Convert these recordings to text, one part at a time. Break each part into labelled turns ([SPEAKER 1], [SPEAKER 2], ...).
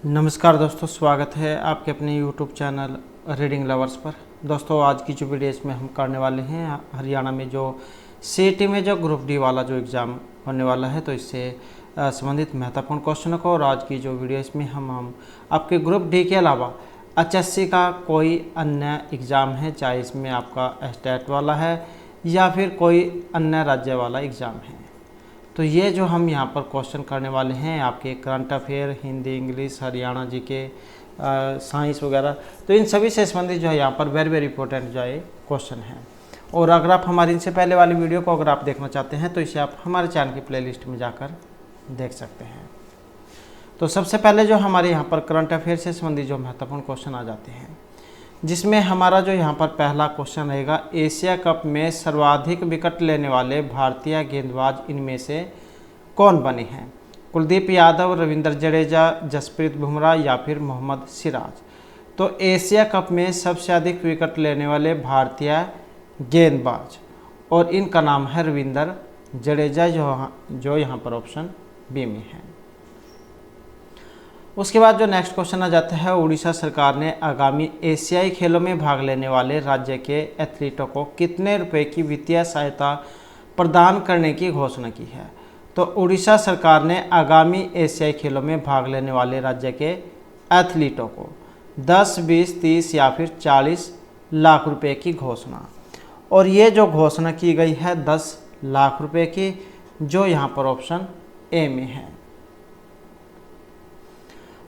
[SPEAKER 1] नमस्कार दोस्तों, स्वागत है आपके अपने YouTube चैनल रीडिंग लवर्स पर। दोस्तों, आज की जो वीडियो इसमें हम करने वाले हैं हरियाणा में जो CET में जो ग्रुप डी वाला जो एग्ज़ाम होने वाला है, तो इससे संबंधित महत्वपूर्ण क्वेश्चनों को। और आज की जो वीडियो इसमें हम आपके ग्रुप डी के अलावा HSC का कोई अन्य एग्ज़ाम है, चाहे इसमें आपका स्टेट वाला है या फिर कोई अन्य राज्य वाला एग्ज़ाम है, तो ये जो हम यहाँ पर क्वेश्चन करने वाले हैं आपके current affair, Hindi, English, Haryana GK, science वगैरह, तो इन सभी से संबंधित जो है यहाँ पर वेरी इंपॉर्टेंट जो है क्वेश्चन है। और अगर आप हमारी इनसे पहले वाली वीडियो को अगर आप देखना चाहते हैं तो इसे आप हमारे चैनल की प्लेलिस्ट में जाकर देख सकते हैं। तो सबसे पहले जो हमारे यहाँ पर करंट अफेयर से संबंधित जो महत्वपूर्ण क्वेश्चन आ जाते हैं, जिसमें हमारा जो यहाँ पर पहला क्वेश्चन रहेगा, एशिया कप में सर्वाधिक विकेट लेने वाले भारतीय गेंदबाज इनमें से कौन बने हैं? कुलदीप यादव, रविंद्र जडेजा, जसप्रीत बुमराह या फिर मोहम्मद सिराज। तो एशिया कप में सबसे अधिक विकेट लेने वाले भारतीय गेंदबाज, और इनका नाम है रविंद्र जडेजा, जो यहाँ पर ऑप्शन बी में है। उसके बाद जो नेक्स्ट क्वेश्चन आ जाता है, उड़ीसा सरकार ने आगामी एशियाई खेलों में भाग लेने वाले राज्य के एथलीटों को कितने रुपए की वित्तीय सहायता प्रदान करने की घोषणा की है? तो उड़ीसा सरकार ने आगामी एशियाई खेलों में भाग लेने वाले राज्य के एथलीटों को 10, 20, 30 या फिर 40 लाख रुपए की घोषणा, और ये जो घोषणा की गई है 10 लाख रुपए की, जो यहाँ पर ऑप्शन ए में है।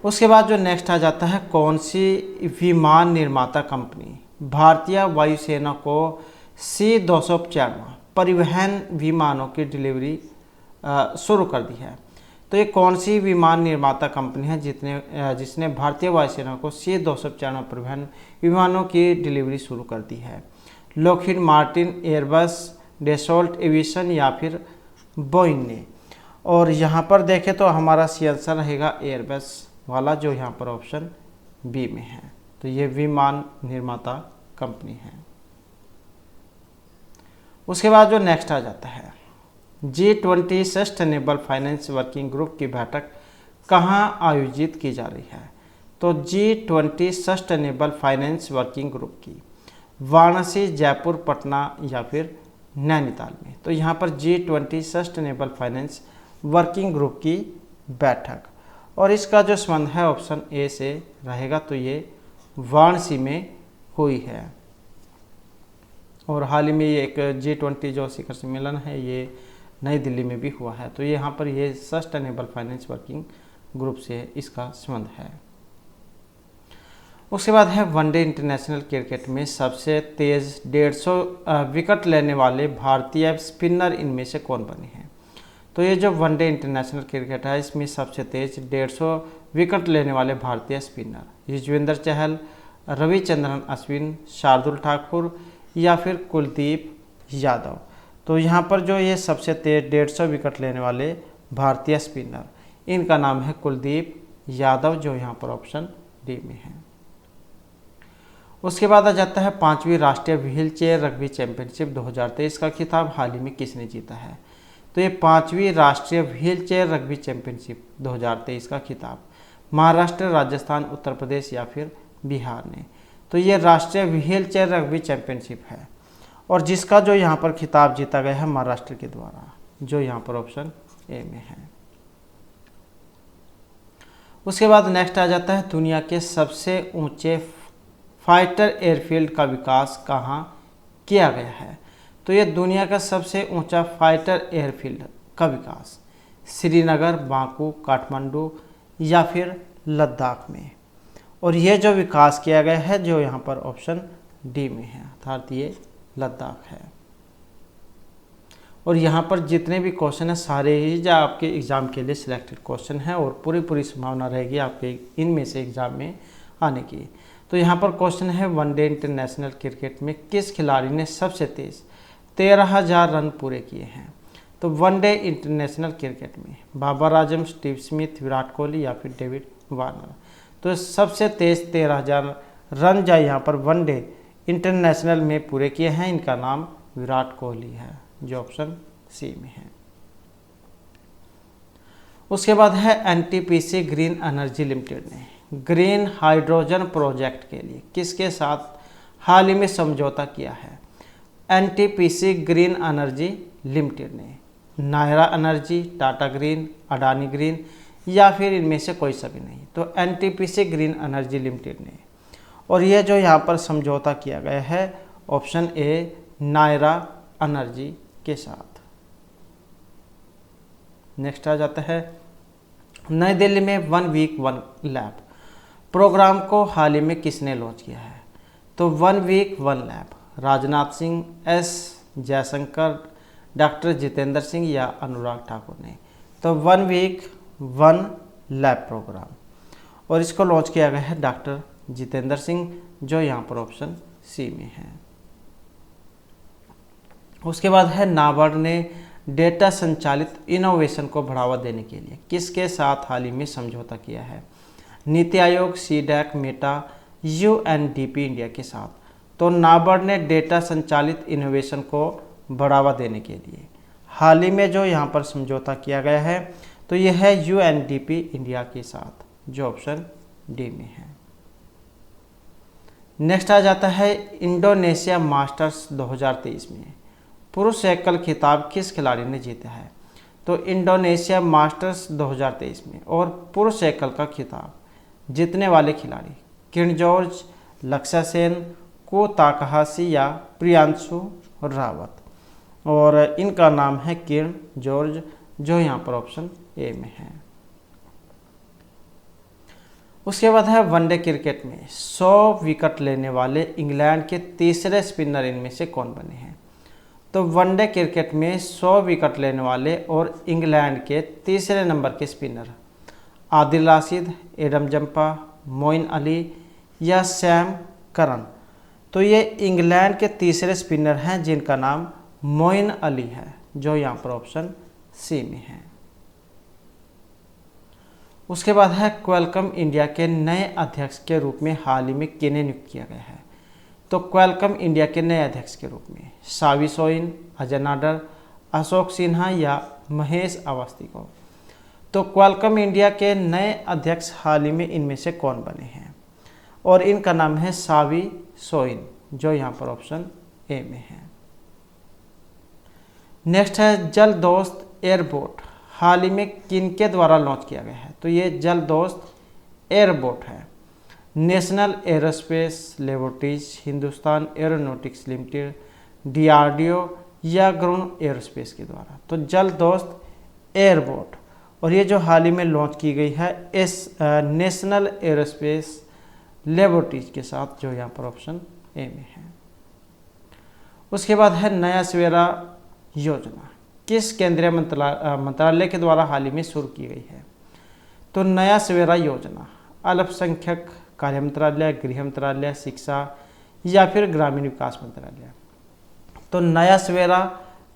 [SPEAKER 1] उसके बाद जो नेक्स्ट आ जाता है, कौन सी विमान निर्माता कंपनी भारतीय वायुसेना को C-295 परिवहन विमानों की डिलीवरी शुरू कर दी है? तो ये कौन सी विमान निर्माता कंपनी है जिसने भारतीय वायुसेना को C-295 परिवहन विमानों की डिलीवरी शुरू कर दी है? Lockheed Martin, Airbus, Dassault aviation या फिर बोइंग ने? और यहाँ पर देखें तो हमारा सी आंसर रहेगा एयरबस वाला, जो यहाँ पर ऑप्शन बी में है। तो ये विमान निर्माता कंपनी है। उसके बाद जो नेक्स्ट आ जाता है, G20 sustainable finance working group की बैठक कहाँ आयोजित की जा रही है? तो G20 sustainable finance working group की वाराणसी, जयपुर, पटना या फिर नैनीताल में। तो यहाँ पर G20 sustainable finance working group की बैठक, और इसका जो संबंध है ऑप्शन ए से रहेगा, तो ये वाराणसी में हुई है। और हाल ही में ये एक G20 जो शिखर सम्मेलन है, ये नई दिल्ली में भी हुआ है। तो यहाँ पर ये सस्टेनेबल फाइनेंस वर्किंग ग्रुप से इसका संबंध है। उसके बाद है वनडे इंटरनेशनल क्रिकेट में सबसे तेज 150 विकेट लेने वाले भारतीय स्पिनर इनमें से कौन बने हैं? तो ये जो वनडे इंटरनेशनल क्रिकेट है, इसमें सबसे तेज 150 विकेट लेने वाले भारतीय स्पिनर युजवेंद्र चहल, रविचंद्रन अश्विन, शार्दुल ठाकुर या फिर कुलदीप यादव। तो यहाँ पर जो ये सबसे तेज 150 विकेट लेने वाले भारतीय स्पिनर, इनका नाम है कुलदीप यादव, जो यहाँ पर ऑप्शन डी में है। उसके बाद आ जाता है 5वीं राष्ट्रीय व्हील चेयर रग्बी चैंपियनशिप 2023 का खिताब हाल ही में किसने जीता है? तो ये 5वीं राष्ट्रीय व्हील चेयर रग्बी चैंपियनशिप 2023 का खिताब महाराष्ट्र, राजस्थान, उत्तर प्रदेश या फिर बिहार ने? तो ये राष्ट्रीय व्हील चेयर रग्बी चैंपियनशिप है, और जिसका जो यहाँ पर खिताब जीता गया है महाराष्ट्र के द्वारा, जो यहाँ पर ऑप्शन ए में है। उसके बाद नेक्स्ट आ जाता है, दुनिया के सबसे ऊंचे फाइटर एयरफील्ड का विकास कहाँ किया गया है? तो ये दुनिया का सबसे ऊंचा फाइटर एयरफील्ड का विकास श्रीनगर, बाकू, काठमांडू या फिर लद्दाख में, और ये जो विकास किया गया है, जो यहाँ पर ऑप्शन डी में है, अर्थात ये लद्दाख है। और यहाँ पर जितने भी क्वेश्चन हैं सारे ही जो आपके एग्ज़ाम के लिए सिलेक्टेड क्वेश्चन हैं, और पूरी संभावना रहेगी आपके इनमें से एग्ज़ाम में आने की। तो यहाँ पर क्वेश्चन है, वनडे इंटरनेशनल क्रिकेट में किस खिलाड़ी ने सबसे तेज 13,000 रन पूरे किए हैं? तो वनडे इंटरनेशनल क्रिकेट में बाबर आजम, स्टीव स्मिथ, विराट कोहली या फिर डेविड वार्नर। तो सबसे तेज 13,000 रन जो यहाँ पर वनडे इंटरनेशनल में पूरे किए हैं, इनका नाम विराट कोहली है, जो ऑप्शन सी में है। उसके बाद है एनटीपीसी ग्रीन एनर्जी लिमिटेड ने ग्रीन हाइड्रोजन प्रोजेक्ट के लिए किसके साथ हाल ही में समझौता किया है। एनटीपीसी ग्रीन एनर्जी लिमिटेड ने Nayara energy, Tata green, Adani green या फिर इनमें से कोई सभी नहीं। तो एनटीपीसी ग्रीन एनर्जी लिमिटेड ने, और यह जो यहाँ पर समझौता किया गया है ऑप्शन ए नायरा एनर्जी के साथ। नेक्स्ट आ जाता है नई दिल्ली में 1 वीक 1 लैब प्रोग्राम को हाल ही में किसने लॉन्च किया है। तो 1 week 1 lab Rajnath Singh, S Jaishankar, doctor Jitendra Singh या अनुराग ठाकुर ने। तो 1 वीक 1 लैब प्रोग्राम, और इसको लॉन्च किया गया है डॉक्टर जितेंद्र सिंह, जो यहाँ पर ऑप्शन सी में है। उसके बाद है नाबार्ड ने डेटा संचालित इनोवेशन को बढ़ावा देने के लिए किसके साथ हाल ही में समझौता किया है। NITI Aayog, CDAC, Meta, UNDP India के साथ। तो नाबार्ड ने डेटा संचालित इनोवेशन को बढ़ावा देने के लिए हाल ही में जो यहाँ पर समझौता किया गया है तो यह है यूएनडीपी इंडिया के साथ, जो ऑप्शन डी में है। नेक्स्ट आ जाता है इंडोनेशिया मास्टर्स 2023 में पुरुष एकल खिताब किस खिलाड़ी ने जीता है। तो इंडोनेशिया मास्टर्स 2023 में और पुरुष एकल का खिताब जीतने वाले खिलाड़ी किरण जॉर्ज, लक्ष्य सेन, को ताकाहाशी या प्रियांशु रावत, और इनका नाम है किरण जॉर्ज, जो यहाँ पर ऑप्शन ए में है। उसके बाद है वनडे क्रिकेट में 100 विकेट लेने वाले इंग्लैंड के तीसरे स्पिनर इनमें से कौन बने हैं। तो वनडे क्रिकेट में 100 विकेट लेने वाले और इंग्लैंड के तीसरे नंबर के spinner Adil Rashid, Adam Zampa, Moeen Ali या सैम करन। तो ये इंग्लैंड के तीसरे स्पिनर हैं जिनका नाम मोइन अली है, जो यहाँ पर ऑप्शन सी में है। उसके बाद है क्वालकॉम इंडिया के नए अध्यक्ष के रूप में हाल ही में किन्हें नियुक्त किया गया है। तो क्वालकॉम इंडिया के नए अध्यक्ष के रूप में सावी सोइन, अजय नाडर, अशोक सिन्हा या महेश अवस्थी को। तो क्वालकॉम इंडिया के नए अध्यक्ष हाल ही में इनमें से कौन बने हैं, और इनका नाम है सावी सोइन, जो यहाँ पर ऑप्शन ए में है। नेक्स्ट है जल दोस्त एयरबोट हाल ही में किनके द्वारा लॉन्च किया गया है। तो ये जल दोस्त एयरबोट है national aerospace laboratories, Hindustan aeronautics limited, DRDO या गरुण एरोस्पेस के द्वारा। तो जल दोस्त एयरबोट, और ये जो हाल ही में लॉन्च की गई है इस नेशनल एरोस्पेस लेबोरेटरीज के साथ, जो यहाँ पर ऑप्शन ए में है। उसके बाद है नया सवेरा योजना किस केंद्रीय मंत्रालय के द्वारा हाल ही में शुरू की गई है। तो नया सवेरा योजना अल्पसंख्यक कार्य मंत्रालय, गृह मंत्रालय, शिक्षा या फिर ग्रामीण विकास मंत्रालय। तो नया सवेरा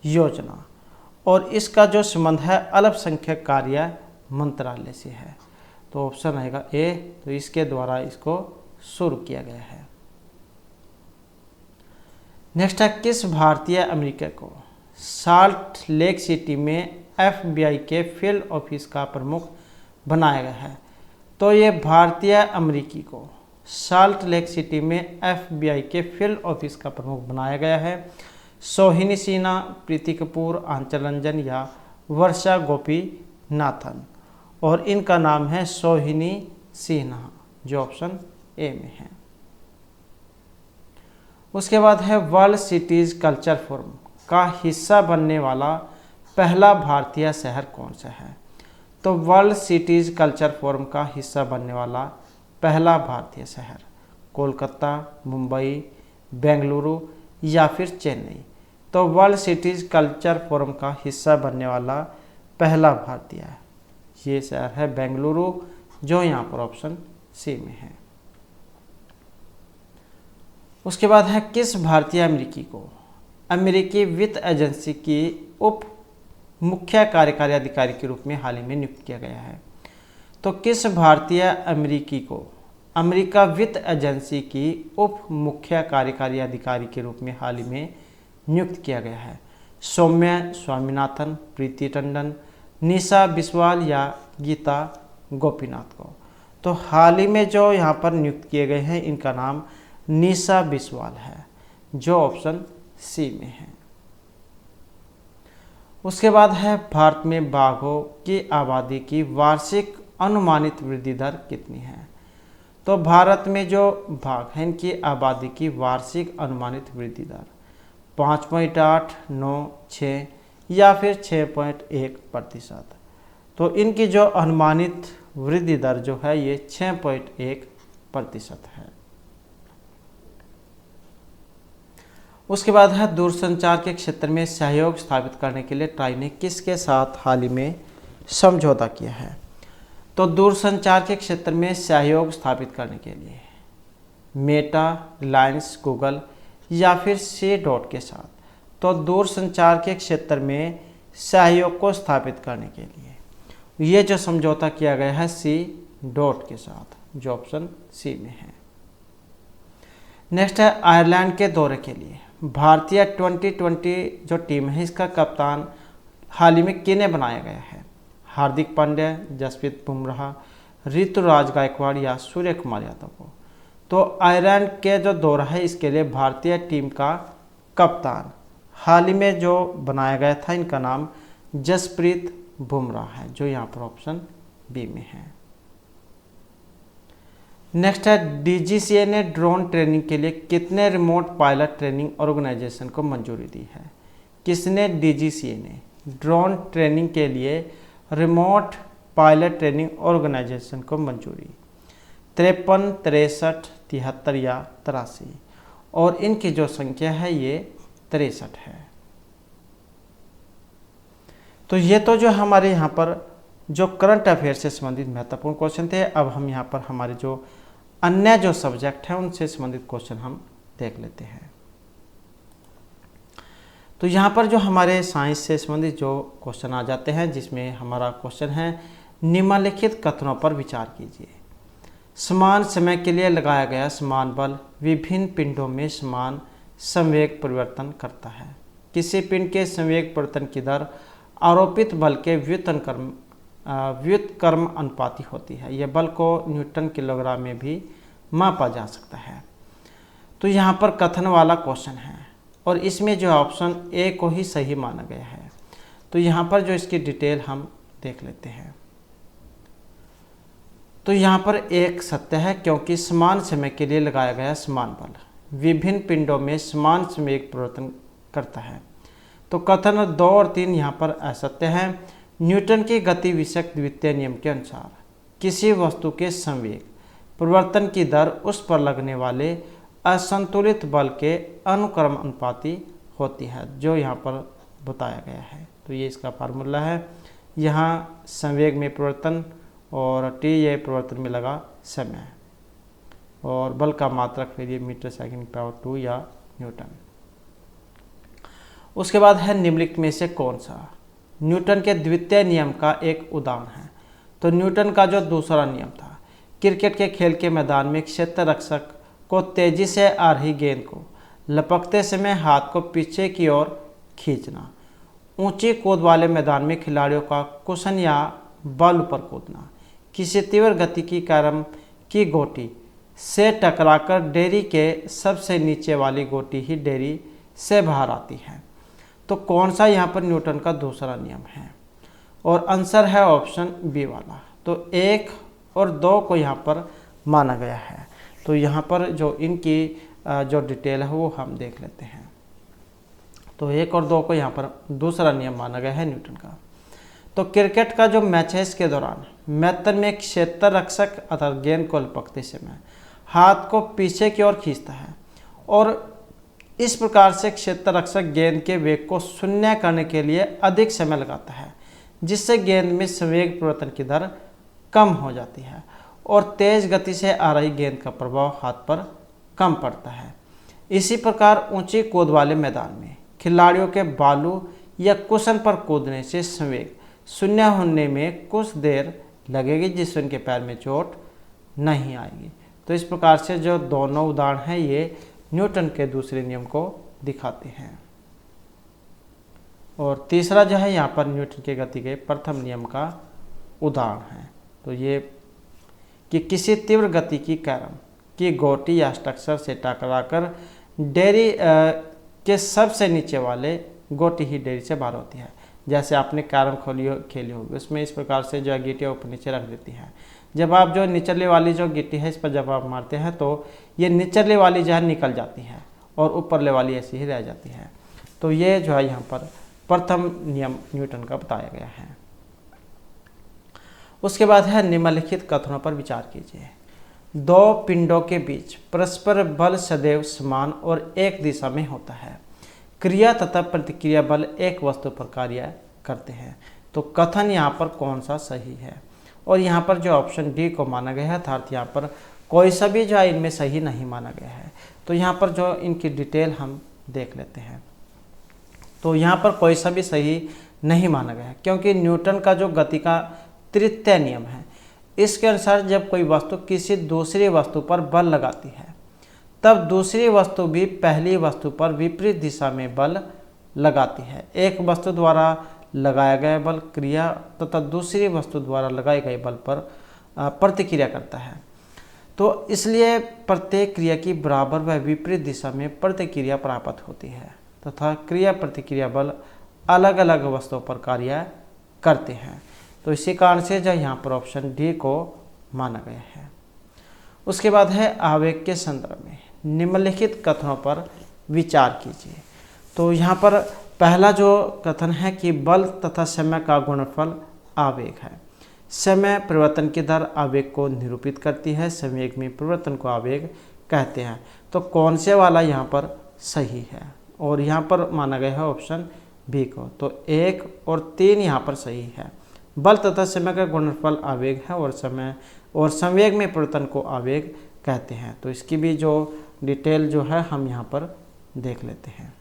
[SPEAKER 1] योजना, और इसका जो संबंध है अल्पसंख्यक कार्य मंत्रालय से है, तो ऑप्शन आएगा ए। तो इसके द्वारा इसको शुरू किया गया है। नेक्स्ट है किस भारतीय अमेरिकी को साल्ट लेक सिटी में FBI के फील्ड ऑफिस का प्रमुख बनाया गया है। तो ये भारतीय अमेरिकी को साल्ट लेक सिटी में FBI के फील्ड ऑफिस का प्रमुख बनाया गया है। सोहिनी सिन्हा, प्रीति कपूर, आंचल रंजन या वर्षा गोपीनाथन, और इनका नाम है सोहिनी सिन्हा, जो ऑप्शन ए में है। उसके बाद है वर्ल्ड सिटीज कल्चर फोरम का हिस्सा बनने वाला पहला भारतीय शहर कौन सा है। तो वर्ल्ड सिटीज कल्चर फोरम का हिस्सा बनने वाला पहला भारतीय शहर कोलकाता, मुंबई, बेंगलुरु या फिर चेन्नई। तो वर्ल्ड सिटीज कल्चर फोरम का हिस्सा बनने वाला पहला भारतीय ये शहर है बेंगलुरु, जो यहाँ पर ऑप्शन सी में है। उसके बाद है किस भारतीय अमेरिकी को अमेरिकी वित्त एजेंसी की उप मुख्य कार्यकारी अधिकारी के रूप में हाल ही में नियुक्त किया गया है। तो किस भारतीय अमेरिकी को अमेरिका वित्त एजेंसी की उप मुख्य कार्यकारी अधिकारी के रूप में हाल ही में नियुक्त किया गया है। सौम्या स्वामीनाथन, प्रीति टंडन, निशा बिस्वाल या गीता गोपीनाथ को। तो हाल ही में जो यहाँ पर नियुक्त किए गए हैं इनका नाम निशा बिस्वाल है, जो ऑप्शन सी में है। उसके बाद है भारत में बाघों की आबादी की वार्षिक अनुमानित वृद्धि दर कितनी है। तो भारत में जो बाघ हैं इनकी आबादी की वार्षिक अनुमानित वृद्धि दर 5.8, 9, 6 या फिर 6.1%। तो इनकी जो अनुमानित वृद्धि दर जो है ये 6.1% है। उसके बाद है दूरसंचार के क्षेत्र में सहयोग स्थापित करने के लिए ट्राई ने किसके साथ हाल ही में समझौता किया है। तो दूरसंचार के क्षेत्र में सहयोग स्थापित करने के लिए मेटा, रिलायंस, गूगल या फिर सी डॉट के साथ। तो दूरसंचार के क्षेत्र में सहयोग को स्थापित करने के लिए ये जो समझौता किया गया है सी डॉट के साथ, जो ऑप्शन सी में है। नेक्स्ट है आयरलैंड के दौरे के लिए भारतीय 2020 जो टीम है इसका कप्तान हाल ही में किन्हें बनाया गया है। हार्दिक पांड्या, जसप्रीत बुमराह, ऋतुराज गायकवाड़ या सूर्य कुमार यादव को। तो आयरलैंड के जो दौरा है इसके लिए भारतीय टीम का कप्तान हाल ही में जो बनाया गया था इनका नाम जसप्रीत बुमराह है, जो यहाँ पर ऑप्शन बी में है। नेक्स्ट है डीजीसीए ने ड्रोन ट्रेनिंग के लिए कितने रिमोट पायलट ट्रेनिंग ऑर्गेनाइजेशन को मंजूरी दी है। किसने डीजीसीए ने ड्रोन ट्रेनिंग के लिए रिमोट पायलट ट्रेनिंग ऑर्गेनाइजेशन को मंजूरी 53, 63, 73 या 83 और इनकी जो संख्या है ये 63 है। तो ये तो जो हमारे यहाँ पर जो करंट अफेयर से संबंधित महत्वपूर्ण क्वेश्चन थे। अब हम यहाँ पर हमारे जो अन्य जो सब्जेक्ट हैं उनसे संबंधित क्वेश्चन हम देख लेते हैं। तो यहाँ पर जो हमारे साइंस से संबंधित जो क्वेश्चन आ जाते हैं, जिसमें हमारा क्वेश्चन है निम्नलिखित कथनों पर विचार कीजिए। समान समय के लिए लगाया गया समान बल विभिन्न पिंडों में समान संवेग परिवर्तन करता है। किसी पिंड के संवेग परिवर्तन की दर आरोपित बल के व्युत्क्रम अनुपाती होती है। यह बल को न्यूटन किलोग्राम में भी मापा जा सकता है। तो यहाँ पर कथन वाला क्वेश्चन है और इसमें जो ऑप्शन ए को ही सही माना गया है। तो यहाँ पर जो इसकी डिटेल हम देख लेते हैं। तो यहाँ पर एक सत्य है, क्योंकि समान समय के लिए लगाया गया समान बल विभिन्न पिंडों में समान संवेग परिवर्तन करता है। तो कथन 2 और 3 यहाँ पर असत्य है। न्यूटन की गति विषयक द्वितीय नियम के अनुसार किसी वस्तु के संवेग परिवर्तन की दर उस पर लगने वाले असंतुलित बल के अनुक्रम अनुपाती होती है, जो यहाँ पर बताया गया है। तो ये इसका फार्मूला है। यहाँ संवेग में परिवर्तन और टी ये परिवर्तन में लगा समय और बल का मात्रक फिर ये मीटर सेकंड पावर 2 या न्यूटन। उसके बाद है निम्नलिखित में से कौन सा न्यूटन के द्वितीय नियम का एक उदाहरण है। तो न्यूटन का जो दूसरा नियम था, क्रिकेट के खेल के मैदान में क्षेत्र रक्षक को तेजी से आ रही गेंद को लपकते समय हाथ को पीछे की ओर खींचना, ऊंची कूद वाले मैदान में खिलाड़ियों का कुशन या बल पर कूदना, किसी तीव्र गति की कैरम की गोटी से टकराकर डेरी के सबसे नीचे वाली गोटी ही डेरी से बाहर आती है। तो कौन सा यहाँ पर न्यूटन का दूसरा नियम है? और आंसर है ऑप्शन बी वाला। तो 1 और 2 को यहाँ पर माना गया है। तो यहाँ पर जो इनकी जो डिटेल है वो हम देख लेते हैं। तो 1 और 2 को यहाँ पर दूसरा नियम माना गया है न्यूटन का। तो क्रिकेट का जो मैच है इसके दौरान मैदान में क्षेत्र रक्षक अर्थात गेंद को लपकते समय हाथ को पीछे की ओर खींचता है और इस प्रकार से क्षेत्र रक्षक गेंद के वेग को शून्य करने के लिए अधिक समय लगाता है, जिससे गेंद में संवेग परिवर्तन की दर कम हो जाती है और तेज गति से आ रही गेंद का प्रभाव हाथ पर कम पड़ता है। इसी प्रकार ऊंची कूद वाले मैदान में खिलाड़ियों के बालू या कुशन पर कूदने से संवेग शून्य होने में कुछ देर लगेगी, जिससे उनके पैर में चोट नहीं आएगी। तो इस प्रकार से जो दोनों उदाहरण हैं ये न्यूटन के दूसरे नियम को दिखाते हैं। और तीसरा जो है यहाँ पर न्यूटन के गति के प्रथम नियम का उदाहरण हैं। तो ये कि किसी तीव्र गति की कैरम की गोटी या स्ट्रक्चर से टकराकर डेयरी के सबसे नीचे वाले गोटी ही डेयरी से बाहर होती है। जैसे आपने कैरम खेली होगी, उसमें इस प्रकार से जो है गिट्टियाँ ऊपर नीचे रख देती है। जब आप जो निचले वाली जो गिट्टी है इस पर जब आप मारते हैं तो ये निचले वाली जो है निकल जाती है और ऊपरले वाली ऐसी ही रह जाती है। तो ये जो है यहाँ पर प्रथम नियम न्यूटन का बताया गया है। उसके बाद है निम्नलिखित कथनों पर विचार कीजिए। दो पिंडों के बीच परस्पर बल सदैव समान और एक दिशा में होता है। क्रिया तथा प्रतिक्रिया बल एक वस्तु पर कार्य करते हैं। तो कथन यहाँ पर कौन सा सही है? और यहाँ पर जो ऑप्शन डी को माना गया है, अर्थात यहाँ पर कोई सा भी जो है इनमें सही नहीं माना गया है। तो यहाँ पर जो इनकी डिटेल हम देख लेते हैं। तो यहाँ पर कोई सा भी सही नहीं माना गया है, क्योंकि न्यूटन का जो गति का तृतीय नियम है, इसके अनुसार जब कोई वस्तु किसी दूसरी वस्तु पर बल लगाती है तब दूसरी वस्तु भी पहली वस्तु पर विपरीत दिशा में बल लगाती है। एक वस्तु द्वारा लगाया गया बल क्रिया तथा दूसरी वस्तु द्वारा लगाए गए बल पर प्रतिक्रिया करता है। तो इसलिए प्रत्येक क्रिया की बराबर व विपरीत दिशा में प्रतिक्रिया प्राप्त होती है तथा क्रिया प्रतिक्रिया बल अलग अलग वस्तुओं पर कार्य करते हैं। तो इसी कारण से जो यहाँ पर ऑप्शन डी को माना गया है। उसके बाद है आवेग के संदर्भ में निम्नलिखित कथनों पर विचार कीजिए। तो यहाँ पर पहला जो कथन है कि बल तथा समय का गुणनफल आवेग है। समय परिवर्तन की दर आवेग को निरूपित करती है। संवेग में परिवर्तन को आवेग कहते हैं। तो कौन से वाला यहाँ पर सही है? और यहाँ पर माना गया है ऑप्शन बी को। तो 1 और 3 यहाँ पर सही है। बल तथा समय का गुणनफल आवेग है और समय और संवेग में परिवर्तन को आवेग कहते हैं। तो इसकी भी जो डिटेल जो है हम यहाँ पर देख लेते हैं।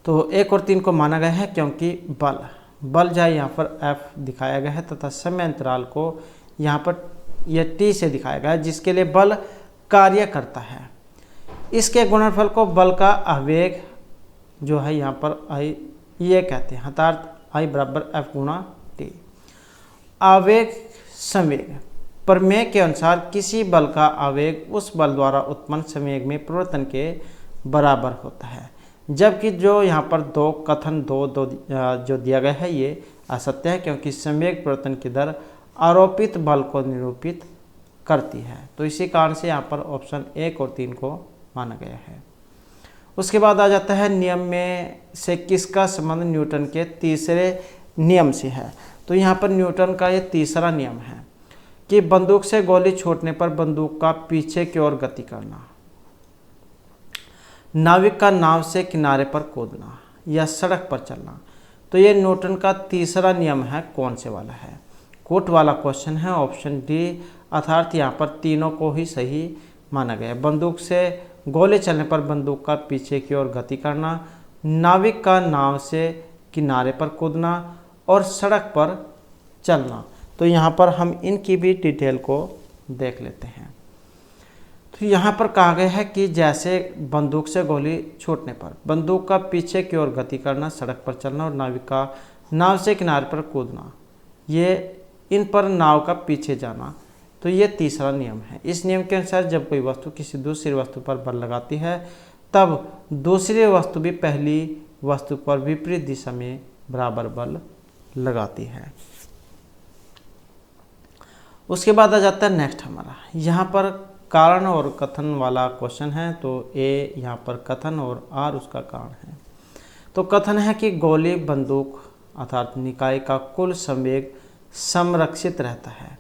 [SPEAKER 1] तो 1 और 3 को माना गया है क्योंकि बल जो है यहाँ पर F दिखाया गया है तथा समय अंतराल को यहाँ पर यह T से दिखाया गया है, जिसके लिए बल कार्य करता है। इसके गुणनफल को बल का आवेग जो है यहाँ पर I ये कहते हैं, अर्थात I बराबर F गुणा T। आवेग संवेग प्रमेय के अनुसार किसी बल का आवेग उस बल द्वारा उत्पन्न संवेग में परिवर्तन के बराबर होता है, जबकि जो यहाँ पर दो कथन दो जो दिया गया है ये असत्य है, क्योंकि संवेग परिवर्तन की दर आरोपित बल को निरूपित करती है। तो इसी कारण से यहाँ पर ऑप्शन 1 और 3 को माना गया है। उसके बाद आ जाता है नियम में से किसका संबंध न्यूटन के तीसरे नियम से है। तो यहाँ पर न्यूटन का ये तीसरा नियम है कि बंदूक से गोली छोड़ने पर बंदूक का पीछे की ओर गति करना, नाविक का नाव से किनारे पर कूदना या सड़क पर चलना। तो ये न्यूटन का तीसरा नियम है, कौन से वाला है? कोट वाला क्वेश्चन है, ऑप्शन डी, अर्थात यहाँ पर तीनों को ही सही माना गया। बंदूक से गोली चलने पर बंदूक का पीछे की ओर गति करना, नाविक का नाव से किनारे पर कूदना और सड़क पर चलना। तो यहाँ पर हम इनकी भी डिटेल को देख लेते हैं। तो यहाँ पर कहा गया है कि जैसे बंदूक से गोली छूटने पर बंदूक का पीछे की ओर गति करना, सड़क पर चलना और नाविक का नाव से किनारे पर कूदना, ये इन पर नाव का पीछे जाना। तो ये तीसरा नियम है। इस नियम के अनुसार जब कोई वस्तु किसी दूसरी वस्तु पर बल लगाती है तब दूसरी वस्तु भी पहली वस्तु पर विपरीत दिशा में बराबर बल लगाती है। उसके बाद आ जाता है नेक्स्ट हमारा, यहाँ पर कारण और कथन वाला क्वेश्चन है। तो ए यहाँ पर कथन और आर उसका कारण है। तो कथन है कि गोली बंदूक अर्थात निकाय का कुल संवेग संरक्षित रहता है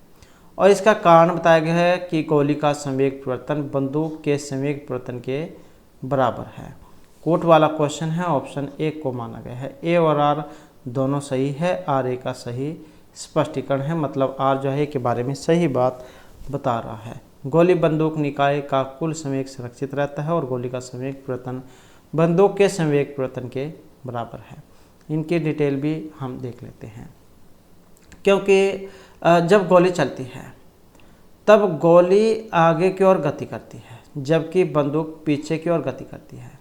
[SPEAKER 1] और इसका कारण बताया गया है कि गोली का संवेग परिवर्तन बंदूक के संवेग परिवर्तन के बराबर है। कोट वाला क्वेश्चन है, ऑप्शन ए को माना गया है। ए और आर दोनों सही है, आर ए का सही स्पष्टीकरण है, मतलब आर जो है के बारे में सही बात बता रहा है। गोली बंदूक निकाय का कुल संवेग सुरक्षित रहता है और गोली का संवेग परिवर्तन बंदूक के संवेग परिवर्तन के बराबर है। इनकी डिटेल भी हम देख लेते हैं। क्योंकि जब गोली चलती है तब गोली आगे की ओर गति करती है, जबकि बंदूक पीछे की ओर गति करती है।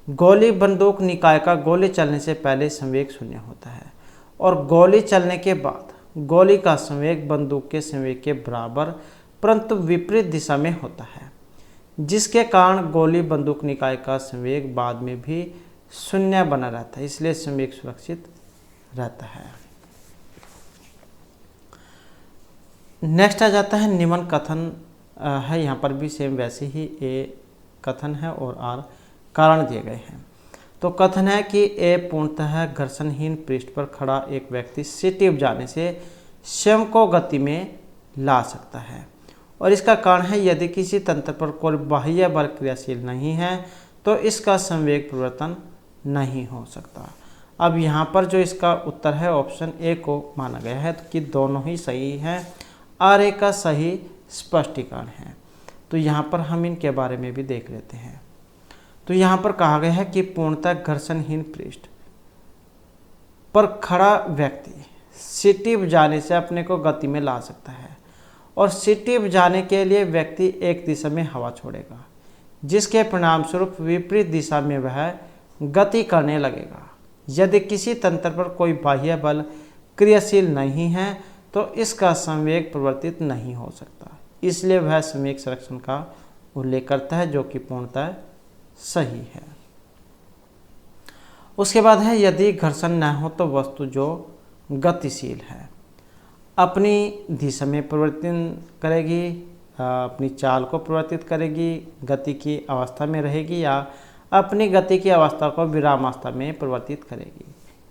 [SPEAKER 1] गोली बंदूक निकाय का गोली चलने से पहले संवेग शून्य होता है और गोली चलने के बाद गोली का संवेग बंदूक के संवेग के बराबर परंतु विपरीत दिशा में होता है, जिसके कारण गोली बंदूक निकाय का संवेग बाद में भी शून्य बना रहता है, इसलिए संवेग सुरक्षित रहता है। नेक्स्ट आ जाता है निम्न कथन है, यहाँ पर भी सेम वैसे ही ए कथन है और आर कारण दिए गए हैं। तो कथन है कि ए पूर्णतः घर्षणहीन पृष्ठ पर खड़ा एक व्यक्ति सीटी बजाने से स्वयं को गति में ला सकता है, और इसका कारण है यदि किसी तंत्र पर कोई बाह्य बल क्रियाशील नहीं है तो इसका संवेग परिवर्तन नहीं हो सकता। अब यहाँ पर जो इसका उत्तर है ऑप्शन ए को माना गया है कि दोनों ही सही हैं, आर ए का सही स्पष्टीकरण है। तो यहाँ पर हम इनके बारे में भी देख लेते हैं। तो यहाँ पर कहा गया है कि पूर्णतः घर्षणहीन पृष्ठ पर खड़ा व्यक्ति सीटी बजाने से अपने को गति में ला सकता है, और सीटी बजाने के लिए व्यक्ति एक दिशा में हवा छोड़ेगा, जिसके परिणाम स्वरूप विपरीत दिशा में वह गति करने लगेगा। यदि किसी तंत्र पर कोई बाह्य बल क्रियाशील नहीं है तो इसका संवेग परिवर्तित नहीं हो सकता, इसलिए वह संवेग संरक्षण का उल्लेख करता है, जो कि पूर्णतः सही है। उसके बाद है यदि घर्षण न हो तो वस्तु जो गतिशील है अपनी दिशा में परिवर्तन करेगी, अपनी चाल को परिवर्तित करेगी, गति की अवस्था में रहेगी या अपनी गति की अवस्था को विरामावस्था में परिवर्तित करेगी।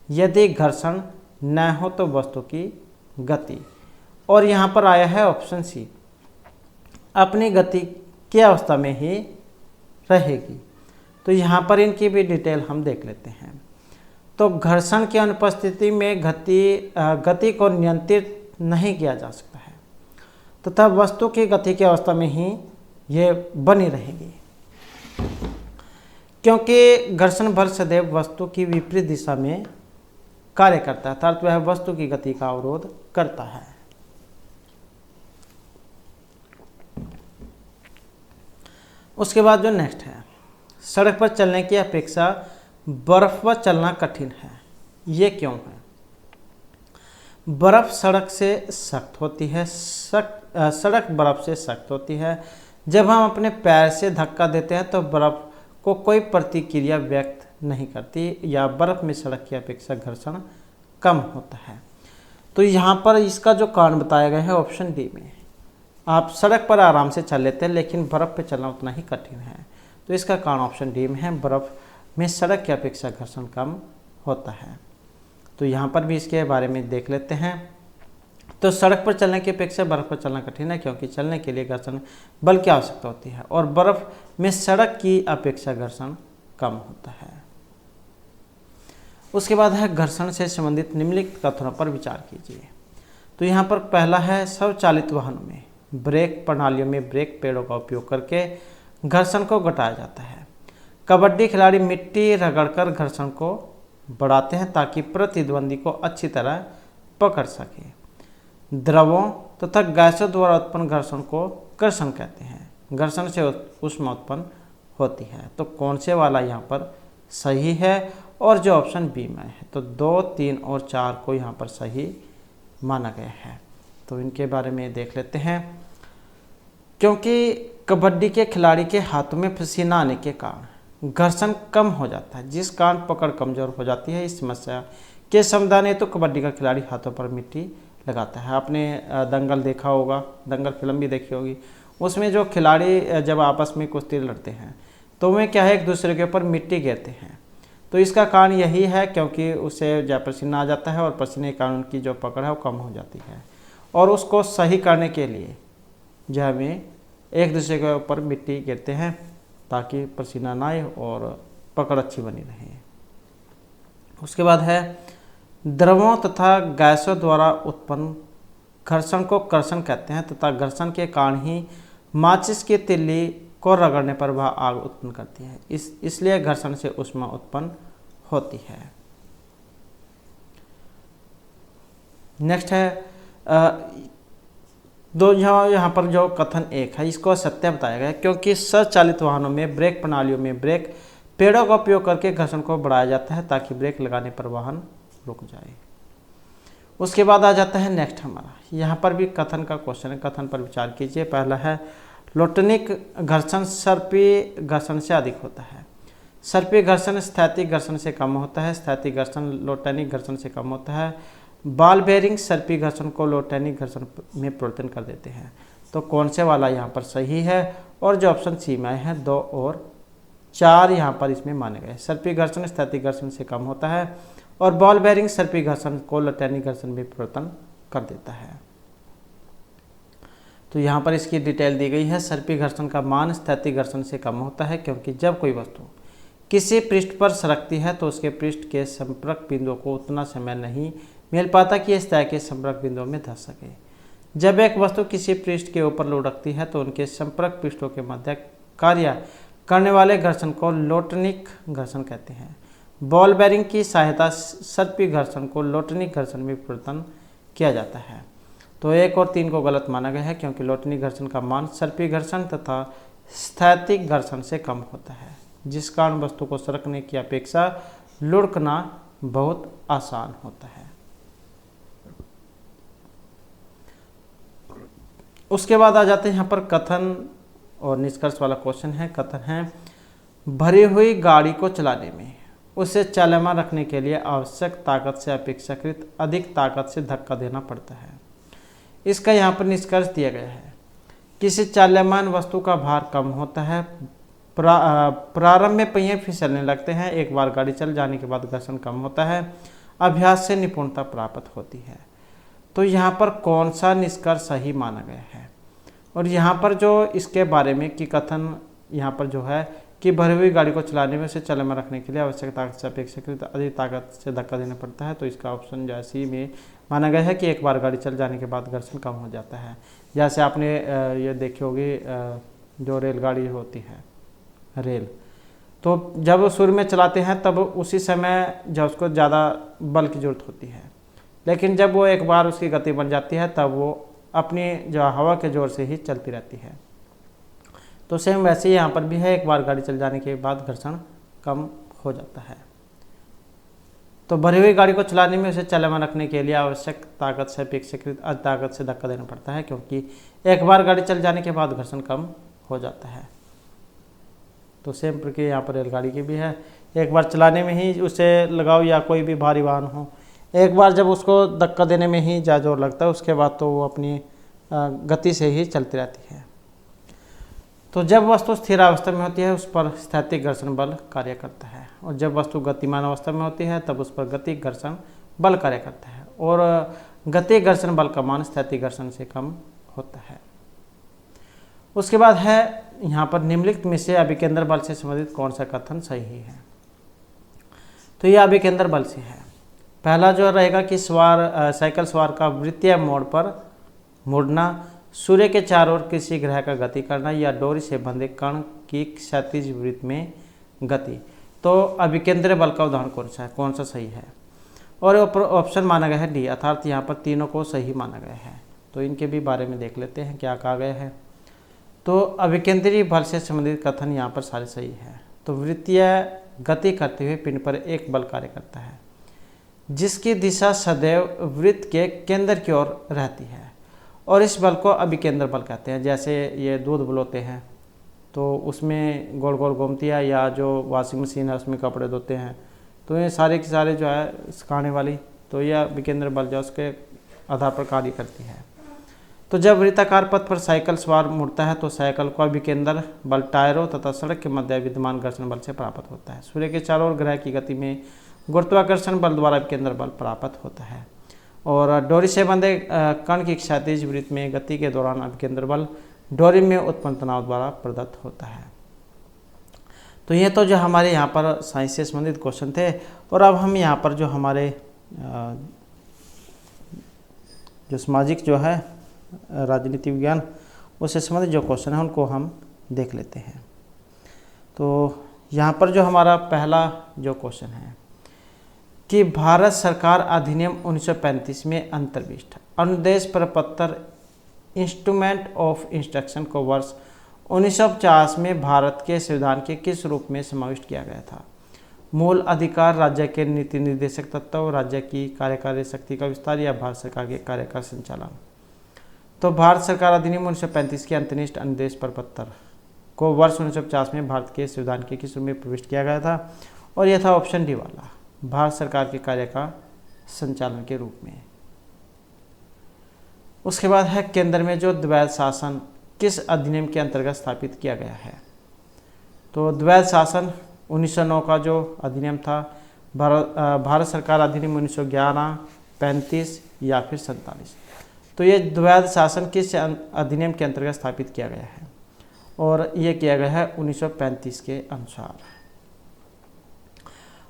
[SPEAKER 1] यदि घर्षण न हो तो वस्तु की गति, और यहाँ पर आया है ऑप्शन सी, अपनी गति की अवस्था में ही रहेगी। तो यहाँ पर इनकी भी डिटेल हम देख लेते हैं। तो घर्षण की अनुपस्थिति में गति को नियंत्रित नहीं किया जा सकता है तथा वस्तु की गति की अवस्था में ही ये बनी रहेगी, क्योंकि घर्षण बल सदैव वस्तु की विपरीत दिशा में कार्य करता है, अर्थात वह वस्तु की गति का अवरोध करता है। उसके बाद जो नेक्स्ट है, सड़क पर चलने की अपेक्षा बर्फ पर चलना कठिन है, ये क्यों है? बर्फ सड़क से सख्त होती है, सड़क बर्फ से सख्त होती है। जब हम अपने पैर से धक्का देते हैं तो बर्फ को कोई प्रतिक्रिया व्यक्त नहीं करती, या बर्फ में सड़क की अपेक्षा घर्षण कम होता है। तो यहाँ पर इसका जो कारण बताया गया है ऑप्शन डी में, आप सड़क पर आराम से चल लेते हैं लेकिन बर्फ़ पे चलना उतना ही कठिन है। तो इसका कारण ऑप्शन डी में है, बर्फ़ में सड़क की अपेक्षा घर्षण कम होता है। तो यहाँ पर भी इसके बारे में देख लेते हैं। तो सड़क पर चलने की अपेक्षा बर्फ़ पर चलना कठिन है, क्योंकि चलने के लिए घर्षण बल की आवश्यकता होती है, और बर्फ़ में सड़क की अपेक्षा घर्षण कम होता है। उसके बाद है घर्षण से संबंधित निम्नलिखित कथनों पर विचार कीजिए। तो यहाँ पर पहला है, स्वचालित वाहनों में ब्रेक प्रणालियों में ब्रेक पेड़ों का उपयोग करके घर्षण को घटाया जाता है। कबड्डी खिलाड़ी मिट्टी रगड़कर घर्षण को बढ़ाते हैं ताकि प्रतिद्वंदी को अच्छी तरह पकड़ सके। द्रवों तथा गैसों द्वारा उत्पन्न घर्षण को कर्षण कहते हैं। घर्षण से ऊष्मा उत्पन्न होती है। तो कौन से वाला यहाँ पर सही है, और जो ऑप्शन बी में है। तो 2, 3 और 4 को यहाँ पर सही माना गया है। तो इनके बारे में देख लेते हैं। क्योंकि कबड्डी के खिलाड़ी के हाथों में पसीना आने के कारण घर्षण कम हो जाता है, जिस कारण पकड़ कमजोर हो जाती है। इस समस्या के समाधान है तो कबड्डी का खिलाड़ी हाथों पर मिट्टी लगाता है। आपने दंगल देखा होगा, दंगल फिल्म भी देखी होगी, उसमें जो खिलाड़ी जब आपस में कुश्ती लड़ते हैं तो वे क्या है, एक दूसरे के ऊपर मिट्टी गिरते हैं। तो इसका कारण यही है क्योंकि उसे जब पसीना आ जाता है और पसीने के कारण उनकी जो पकड़ है वो कम हो जाती है, और उसको सही करने के लिए जो हमें एक दूसरे के ऊपर मिट्टी गिरते हैं ताकि पसीना ना आए और पकड़ अच्छी बनी रहे। उसके बाद है, द्रवों तथा गैसों द्वारा उत्पन्न घर्षण को कर्षण कहते हैं तथा घर्षण के कारण ही माचिस की तिल्ली को रगड़ने पर वह आग उत्पन्न करती है। इसलिए घर्षण से ऊष्मा उत्पन्न होती है। नेक्स्ट है यहाँ पर जो कथन 1 है इसको सत्य बताया गया, क्योंकि स्वचालित वाहनों में ब्रेक प्रणालियों में ब्रेक पेड़ों का उपयोग करके घर्षण को बढ़ाया जाता है ताकि ब्रेक लगाने पर वाहन रुक जाए। उसके बाद आ जाता है नेक्स्ट हमारा, यहाँ पर भी कथन का क्वेश्चन है, कथन पर विचार कीजिए। पहला है लोटनिक घर्षण सर्पी घर्षण से अधिक होता है। सर्पी घर्षण स्थैतिक घर्षण से कम होता है, स्थैतिक घर्षण लोटनिक घर्षण से कम होता है। बॉल बेयरिंग सर्पी घर्षण को लोटनिक घर्षण में परिवर्तन कर देते हैं। तो कौन से वाला यहाँ पर सही है, और जो ऑप्शन सी में है 2 और 4 यहाँ पर इसमें माने गए। सर्पी घर्षण स्थैतिक घर्षण से कम होता है और बॉल बेयरिंग सर्पी घर्षण को लोटनिक घर्षण में परिवर्तन कर देता है। तो यहाँ पर इसकी डिटेल दी गई है। सर्पी घर्षण का मान स्थैतिक घर्षण से कम होता है, क्योंकि जब कोई वस्तु किसी पृष्ठ पर सरकती है तो उसके पृष्ठ के संपर्क बिंदुओं को उतना समय नहीं मिल पाता कि इस तरह के संपर्क बिंदुओं में धंस सके। जब एक वस्तु किसी पृष्ठ के ऊपर लुढ़कती है तो उनके संपर्क पृष्ठों के मध्य कार्य करने वाले घर्षण को लोटनिक घर्षण कहते हैं। बॉल बेयरिंग की सहायता सर्पी घर्षण को लोटनिक घर्षण में परिवर्तन किया जाता है। तो 1 और 3 को गलत माना गया है, क्योंकि लोटनिक घर्षण का मान सर्पी घर्षण तथा स्थैतिक घर्षण से कम होता है, जिस कारण वस्तु को सरकने की अपेक्षा लुढ़कना बहुत आसान होता है। उसके बाद आ जाते हैं यहाँ पर कथन और निष्कर्ष वाला क्वेश्चन है। कथन है भरी हुई गाड़ी को चलाने में उसे चलमान रखने के लिए आवश्यक ताकत से अपेक्षाकृत अधिक ताकत से धक्का देना पड़ता है। इसका यहाँ पर निष्कर्ष दिया गया है। किसी चाल्यमान वस्तु का भार कम होता है, प्रारंभ में पहिए फिसलने लगते हैं, एक बार गाड़ी चल जाने के बाद घर्षण कम होता है, अभ्यास से निपुणता प्राप्त होती है। तो यहाँ पर कौन सा निष्कर्ष सही माना गया है, और यहाँ पर जो इसके बारे में कि कथन यहाँ पर जो है कि भरी हुई गाड़ी को चलाने में उसे चलमान रखने के लिए आवश्यक ताकत से अपेक्षाकृत अधिक ताकत से धक्का देना पड़ता है। तो इसका ऑप्शन जो है सी में माना गया है कि एक बार गाड़ी चल जाने के बाद घर्षण कम हो जाता है। जैसे आपने ये देखी होगी जो रेलगाड़ी होती है रेल, तो जब शुरू में चलाते हैं तब उसी समय जब उसको ज़्यादा बल की ज़रूरत होती है, लेकिन जब वो एक बार उसकी गति बन जाती है तब वो अपनी जो हवा के जोर से ही चलती रहती है। तो सेम वैसे ही यहाँ पर भी है, एक बार गाड़ी चल जाने के बाद घर्षण कम हो जाता है। तो भरी हुई गाड़ी को चलाने में उसे चलमान रखने के लिए आवश्यक ताकत से अपेक्षाकृत अधिक ताकत से धक्का देना पड़ता है, क्योंकि एक बार गाड़ी चल जाने के बाद घर्षण कम हो जाता है। तो सेम प्रक्रिया यहाँ पर रेलगाड़ी की भी है। एक बार चलाने में ही उसे लगाओ या कोई भी भारी वाहन हो, एक बार जब उसको धक्का देने में ही ज़्यादा जोर लगता है, उसके बाद तो वो अपनी गति से ही चलती रहती है। तो जब वस्तु स्थिर अवस्था में होती है उस पर स्थैतिक घर्षण बल कार्य करता है, और जब वस्तु गतिमान अवस्था में होती है तब उस पर गतिक घर्षण बल कार्य करता है, और गतिक घर्षण बल का मान स्थैतिक घर्षण से कम होता है। उसके बाद है यहाँ पर निम्नलिखित में से अभिकेंद्र बल से संबंधित कौन सा कथन सही है। तो यह अभिकेंद्र बल से है। पहला जो रहेगा कि साइकिल सवार का वृत्तीय मोड़ पर मुड़ना, सूर्य के चारों ओर किसी ग्रह का गति करना, या डोरी से बंधे कण की क्षैतिज वृत्त में गति। तो अभिकेंद्र बल का उदाहरण कौन सा है, कौन सा सही है, और ऑप्शन माना गया है डी, अर्थात यहाँ पर तीनों को सही माना गया है। तो इनके भी बारे में देख लेते हैं क्या कहा गया है। तो अभिकेंद्रीय बल से संबंधित कथन यहाँ पर सारे सही है। तो वृत्तीय गति करते हुए पिंड पर एक बल कार्य करता है जिसकी दिशा सदैव वृत्त के केंद्र की ओर रहती है, और इस बल को अभिकेंद्र बल कहते हैं। जैसे ये दूध बुलाते हैं तो उसमें गोल गोल घूमती है, या जो वॉशिंग मशीन है उसमें कपड़े धोते हैं, तो ये सारे के सारे जो है सुखाने वाली, तो यह अभिकेंद्र बल जो उसके आधार पर कार्य करती है। तो जब वृत्ताकार पथ पर साइकिल सवार मुड़ता है तो साइकिल को अभिकेंद्र बल टायरों तथा सड़क के मध्य विद्यमान घर्षण बल से प्राप्त होता है। सूर्य के चारों ओर ग्रह की गति में गुरुत्वाकर्षण बल द्वारा अभिकेंद्र बल प्राप्त होता है, और डोरी से बंधे कण की क्षैतिज वृत्त में गति के दौरान अभिकेंद्र बल डोरी में उत्पन्न तनाव द्वारा प्रदत्त होता है। तो ये तो जो हमारे यहाँ पर साइंस से संबंधित क्वेश्चन थे, और अब हम यहाँ पर जो हमारे जो सामाजिक जो है राजनीति विज्ञान उससे संबंधित जो क्वेश्चन है उनको हम देख लेते हैं। तो यहाँ पर जो हमारा पहला जो क्वेश्चन है कि भारत सरकार अधिनियम 1935 में अंतर्विष्ट अनुदेश प्रपत्र इंस्ट्रूमेंट ऑफ इंस्ट्रक्शन को वर्ष 1950 में भारत के संविधान के किस रूप में समाविष्ट किया गया था। मूल अधिकार, राज्य के नीति निर्देशक तत्व, राज्य की कार्यकारी शक्ति का विस्तार या भारत सरकार के कार्य का संचालन। तो भारत सरकार अधिनियम 1935 के अंतर्निष्ठ अनुदेश प्रपत्र को वर्ष 1950 में भारत के संविधान के किस रूप में प्रविष्ट किया गया था, और यह था ऑप्शन डी वाला, भारत सरकार के कार्य का संचालन के रूप में। उसके बाद है केंद्र में जो द्वैध शासन किस अधिनियम के अंतर्गत स्थापित किया गया है। तो द्वैध शासन 1909 का जो अधिनियम था, भारत सरकार अधिनियम 1911, 35 या फिर 47। तो ये द्वैध शासन किस अधिनियम के अंतर्गत स्थापित किया गया है, और ये किया गया है 1935 के अनुसार।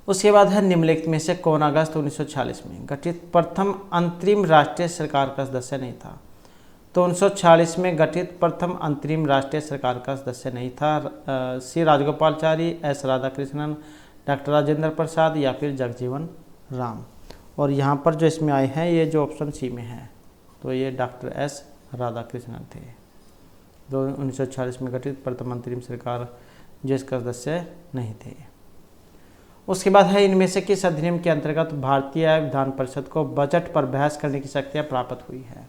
[SPEAKER 1] उसके बाद है निम्नलिखित में से कौन अगस्त 1946 में गठित प्रथम अंतरिम राष्ट्रीय सरकार का सदस्य नहीं था। तो 1946 में गठित प्रथम अंतरिम राष्ट्रीय सरकार का सदस्य नहीं था। सी राजगोपालाचारी, एस राधाकृष्णन, डॉक्टर राजेंद्र प्रसाद या फिर जगजीवन राम। और यहाँ पर जो इसमें आए हैं ये जो ऑप्शन सी में है, तो ये डॉक्टर एस राधाकृष्णन थे, जो 1946 में गठित प्रथम अंतरिम सरकार जिसका सदस्य नहीं थे। उसके बाद है इनमें से किस अधिनियम के अंतर्गत भारतीय विधान परिषद को बजट पर बहस करने की शक्तियाँ प्राप्त हुई है।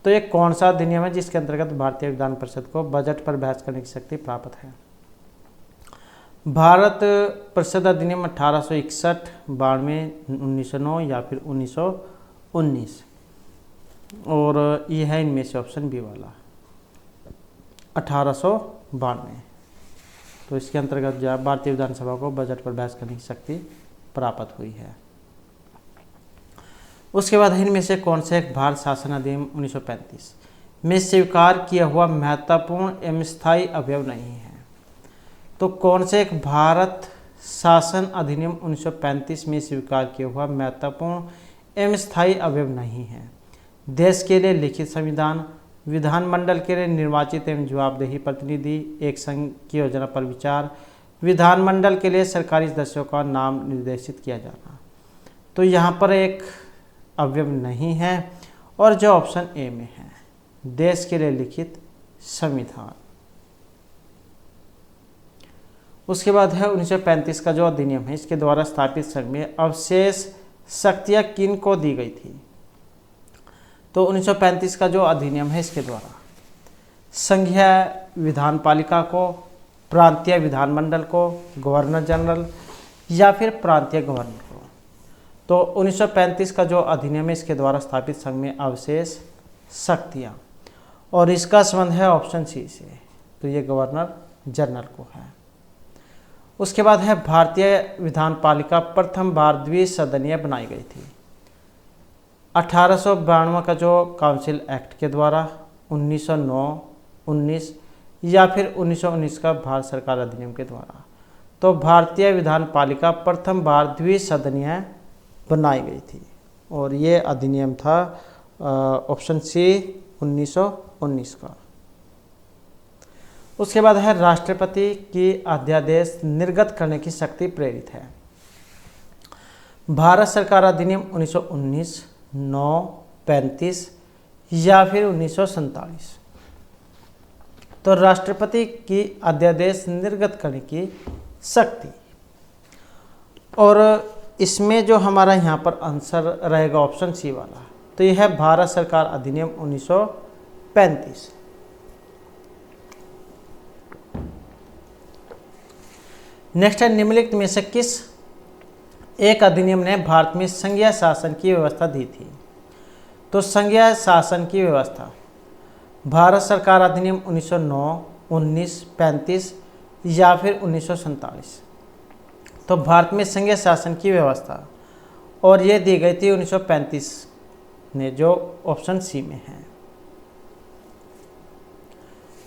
[SPEAKER 1] तो ये कौन सा अधिनियम है जिसके अंतर्गत भारतीय विधान परिषद को बजट पर बहस करने की शक्ति प्राप्त है। भारत परिषद अधिनियम 1861, 92, 1909 या फिर 1919। और ये है इनमें से ऑप्शन बी वाला 1892। तो इसके अंतर्गत जो भारतीय विधानसभा को बजट पर बहस करने की शक्ति प्राप्त हुई है। उसके बाद इनमें से कौन से एक भारत शासन अधिनियम 1935 में स्वीकार किया हुआ महत्वपूर्ण एवं स्थायी अवयव नहीं है। तो कौन से एक भारत शासन अधिनियम 1935 में स्वीकार किया हुआ महत्वपूर्ण एवं स्थायी अवयव नहीं है। देश के लिए लिखित संविधान, विधानमंडल के लिए निर्वाचित एवं जवाबदेही प्रतिनिधि, एक संघ की योजना पर विचार, विधानमंडल के लिए सरकारी सदस्यों का नाम निर्देशित किया जाना। तो यहाँ पर एक अवयव नहीं है, और जो ऑप्शन ए में है देश के लिए लिखित संविधान। उसके बाद है 1935 का जो अधिनियम है, इसके द्वारा स्थापित संघ में अवशेष शक्तियाँ किन को दी गई थी। तो 1935 का जो अधिनियम है इसके द्वारा संघीय विधानपालिका को, प्रांतीय विधानमंडल को, गवर्नर जनरल या फिर प्रांतीय गवर्नर को। तो 1935 का जो अधिनियम है इसके द्वारा स्थापित संघ में अवशेष शक्तियाँ, और इसका संबंध है ऑप्शन सी से, तो ये गवर्नर जनरल को है। उसके बाद है भारतीय विधानपालिका प्रथम बार द्विसदनीय बनाई गई थी। 1892 का जो काउंसिल एक्ट के द्वारा, 1909, 19 या फिर 1919 का भारत सरकार अधिनियम के द्वारा। तो भारतीय विधानपालिका प्रथम बार द्विसदनीय बनाई गई थी, और ये अधिनियम था ऑप्शन सी 1919 का। उसके बाद है राष्ट्रपति की अध्यादेश निर्गत करने की शक्ति प्रेरित है। भारत सरकार अधिनियम 1919, 9, 35 या फिर 1947। तो राष्ट्रपति की अध्यादेश निर्गत करने की शक्ति, और इसमें जो हमारा यहाँ पर आंसर रहेगा ऑप्शन सी वाला, तो यह है भारत सरकार अधिनियम 1935। नेक्स्ट है निम्नलिखित में से किस एक अधिनियम ने भारत में संघीय शासन की व्यवस्था दी थी। तो संघीय शासन की व्यवस्था भारत सरकार अधिनियम 1909, 19, 35 या फिर 1947। तो भारत में संघीय शासन की व्यवस्था, और ये दी गई थी 1935 ने, जो ऑप्शन सी में है।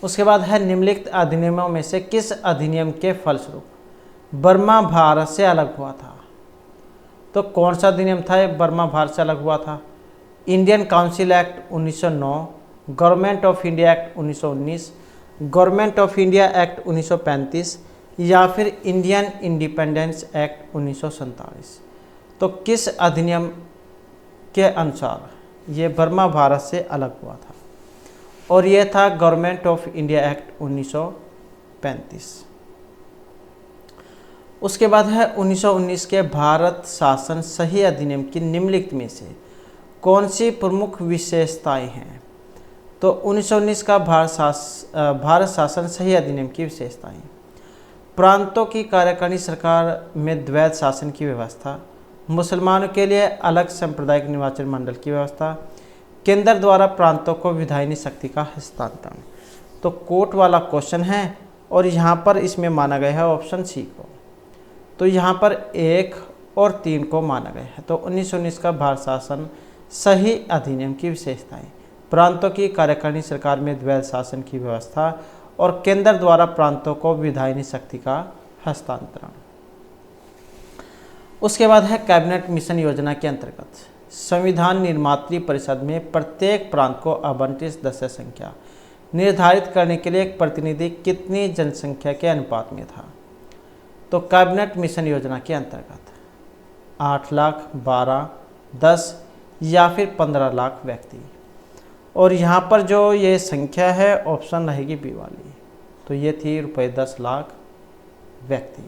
[SPEAKER 1] उसके बाद है निम्नलिखित अधिनियमों में से किस अधिनियम के फलस्वरूप बर्मा भारत से अलग हुआ था। तो कौन सा अधिनियम था ये बर्मा भारत से अलग हुआ था। Indian council act 1909, government of India act 1919, government of India act 1935 या फिर इंडियन इंडिपेंडेंस एक्ट 1947। तो किस अधिनियम के अनुसार ये बर्मा भारत से अलग हुआ था, और यह था गवर्नमेंट ऑफ इंडिया एक्ट 1935। उसके बाद है 1919 के भारत शासन सही अधिनियम की निम्नलिखित में से कौन सी प्रमुख विशेषताएं हैं। तो 1919 का भारत शासन सही अधिनियम की विशेषताएं: प्रांतों की कार्यकारिणी सरकार में द्वैत शासन की व्यवस्था, मुसलमानों के लिए अलग सांप्रदायिक निर्वाचन मंडल की व्यवस्था, केंद्र द्वारा प्रांतों को विधायिनी शक्ति का हस्तांतरण। तो कोर्ट वाला क्वेश्चन है और यहाँ पर इसमें माना गया है ऑप्शन सी को। तो यहाँ पर 1 और 3 को माना गया है। तो 1919 का भारत शासन सही अधिनियम की विशेषताएं: प्रांतों की कार्यकारिणी सरकार में द्वैत शासन की व्यवस्था और केंद्र द्वारा प्रांतों को विधायिनी शक्ति का हस्तांतरण। उसके बाद है कैबिनेट मिशन योजना के अंतर्गत संविधान निर्मात्री परिषद में प्रत्येक प्रांत को आवंटित सदस्य संख्या निर्धारित करने के लिए एक प्रतिनिधि कितनी जनसंख्या के अनुपात में था। तो कैबिनेट मिशन योजना के अंतर्गत 8 लाख, 12, 10 या फिर 15 लाख व्यक्ति। और यहाँ पर जो ये संख्या है ऑप्शन रहेगी बी वाली। तो ये थी ₹10 लाख व्यक्ति।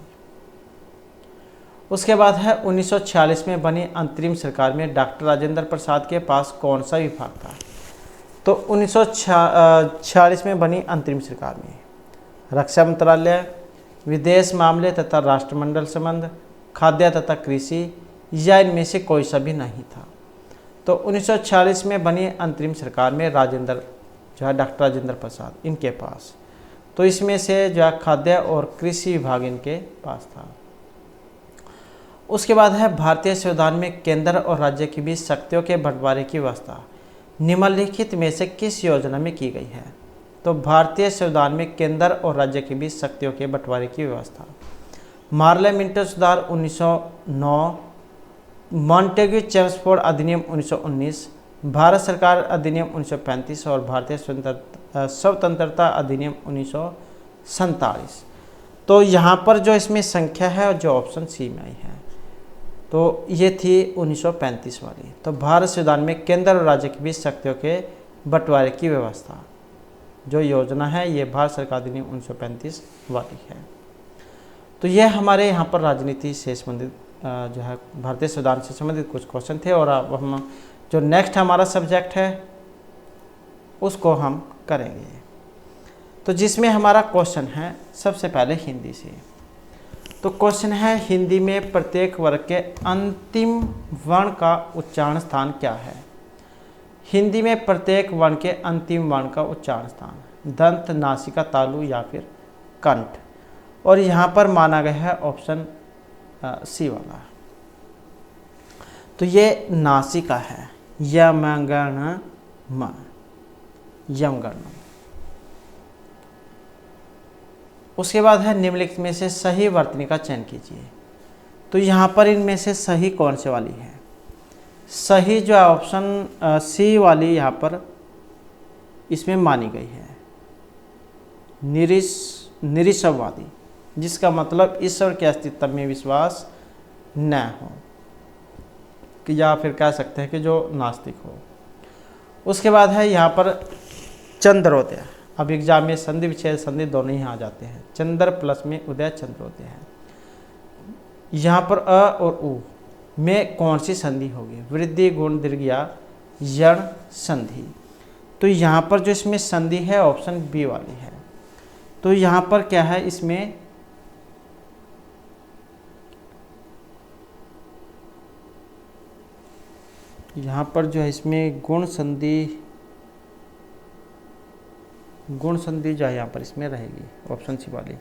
[SPEAKER 1] उसके बाद है 1946 में बनी अंतरिम सरकार में डॉक्टर राजेंद्र प्रसाद के पास कौन सा विभाग था। तो 1946 में बनी अंतरिम सरकार में रक्षा मंत्रालय, विदेश मामले तथा राष्ट्रमंडल संबंध, खाद्य तथा कृषि या इनमें से कोई सा भी नहीं था। तो 1946 में बनी अंतरिम सरकार में राजेंद्र जो है डॉक्टर राजेंद्र प्रसाद इनके पास, तो इसमें से जो है खाद्य और कृषि विभाग इनके पास था। उसके बाद है भारतीय संविधान में केंद्र और राज्य के बीच शक्तियों के बंटवारे की व्यवस्था निम्नलिखित में से किस योजना में की गई है। तो भारतीय संविधान में केंद्र और राज्य के बीच शक्तियों के बंटवारे की व्यवस्था मार्ले मिंटो सुधार 1909, मॉन्टेग्यू चेम्सफोर्ड अधिनियम 1919, भारत सरकार अधिनियम 1935 और भारतीय स्वतंत्रता अधिनियम 1947। तो यहाँ पर जो इसमें संख्या है जो ऑप्शन सी में आई है तो ये थी 1935 वाली। तो भारत संविधान में केंद्र और राज्य के बीच शक्तियों के बंटवारे की व्यवस्था जो योजना है ये भारत सरकार अधिनियम 1935 वाली है। तो ये हमारे यहाँ पर राजनीति से संबंधित जो है भारतीय संविधान से संबंधित कुछ क्वेश्चन थे। और अब हम जो नेक्स्ट हमारा सब्जेक्ट है उसको हम करेंगे। तो जिसमें हमारा क्वेश्चन है सबसे पहले हिंदी से। तो क्वेश्चन है हिंदी में प्रत्येक वर्ग के अंतिम वर्ण का उच्चारण स्थान क्या है। हिंदी में प्रत्येक वर्ण के अंतिम वर्ण का उच्चारण स्थान दंत, नासिका, तालु या फिर कंठ। और यहाँ पर माना गया है ऑप्शन सी वाला। तो ये नासिका है, यमगण म, यमगण। उसके बाद है निम्नलिखित में से सही वर्तनी का चयन कीजिए। तो यहाँ पर इनमें से सही कौन से वाली है। सही जो है ऑप्शन सी वाली यहाँ पर इसमें मानी गई है, निरीश्वरवादी, जिसका मतलब ईश्वर के अस्तित्व में विश्वास न हो, कि या फिर कह सकते हैं कि जो नास्तिक हो। उसके बाद है यहाँ पर चंद्रोदय। अब एग्जाम में संधि विच्छेद संधि दोनों ही आ जाते हैं। चंद्र प्लस में उदय चंद्रोदय है। यहाँ पर अ और उ में कौन सी संधि होगी। वृद्धि, गुण, दीर्घ या यण संधि। तो यहाँ पर जो इसमें संधि है ऑप्शन बी वाली है। तो यहाँ पर क्या है, इसमें यहाँ पर जो है इसमें गुण संधि जो है यहाँ पर इसमें रहेगी ऑप्शन सी वाली,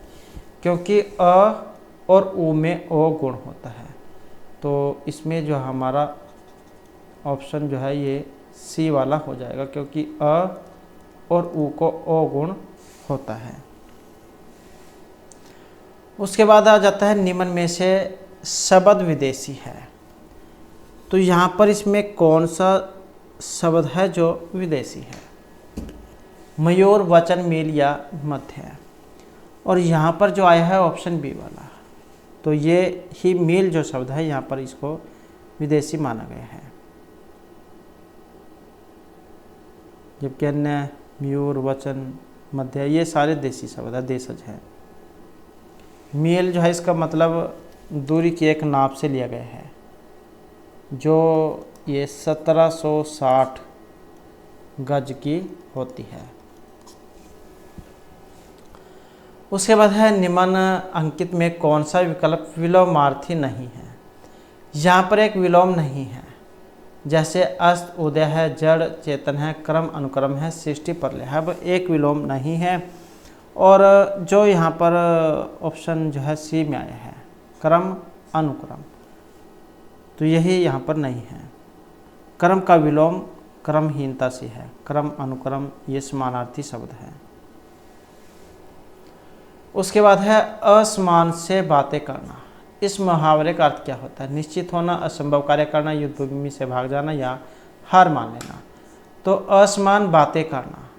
[SPEAKER 1] क्योंकि अ और उ में ओ गुण होता है। तो इसमें जो हमारा ऑप्शन जो है ये सी वाला हो जाएगा, क्योंकि अ और उ को ओ गुण होता है। उसके बाद आ जाता है निम्न में से शब्द विदेशी है। तो यहाँ पर इसमें कौन सा शब्द है जो विदेशी है। मयूर, वचन, मील या मध्य है। और यहाँ पर जो आया है ऑप्शन बी वाला, तो ये ही मील जो शब्द है यहाँ पर इसको विदेशी माना गया है। जबकि अन्य मयूर, वचन, मध्य ये सारे देसी शब्द है, देशज है। मील जो है इसका मतलब दूरी की एक नाप से लिया गया है, जो ये 1760 गज की होती है। उसके बाद है निम्न अंकित में कौन सा विकल्प विलोमार्थी नहीं है। यहाँ पर एक विलोम नहीं है, जैसे अस्त उदय है, जड़ चेतन है, क्रम अनुक्रम है, सृष्टि प्रलय है। अब एक विलोम नहीं है। और जो यहाँ पर ऑप्शन जो है सी में आया है क्रम अनुक्रम, तो यही यहाँ पर नहीं है। क्रम का विलोम क्रमहीनता से है, क्रम अनुक्रम ये समानार्थी शब्द है। उसके बाद है असमान से बातें करना। इस मुहावरे का अर्थ क्या होता है? निश्चित होना, असंभव कार्य करना, युद्धभूमि से भाग जाना या हार मान लेना। तो असमान बातें करना,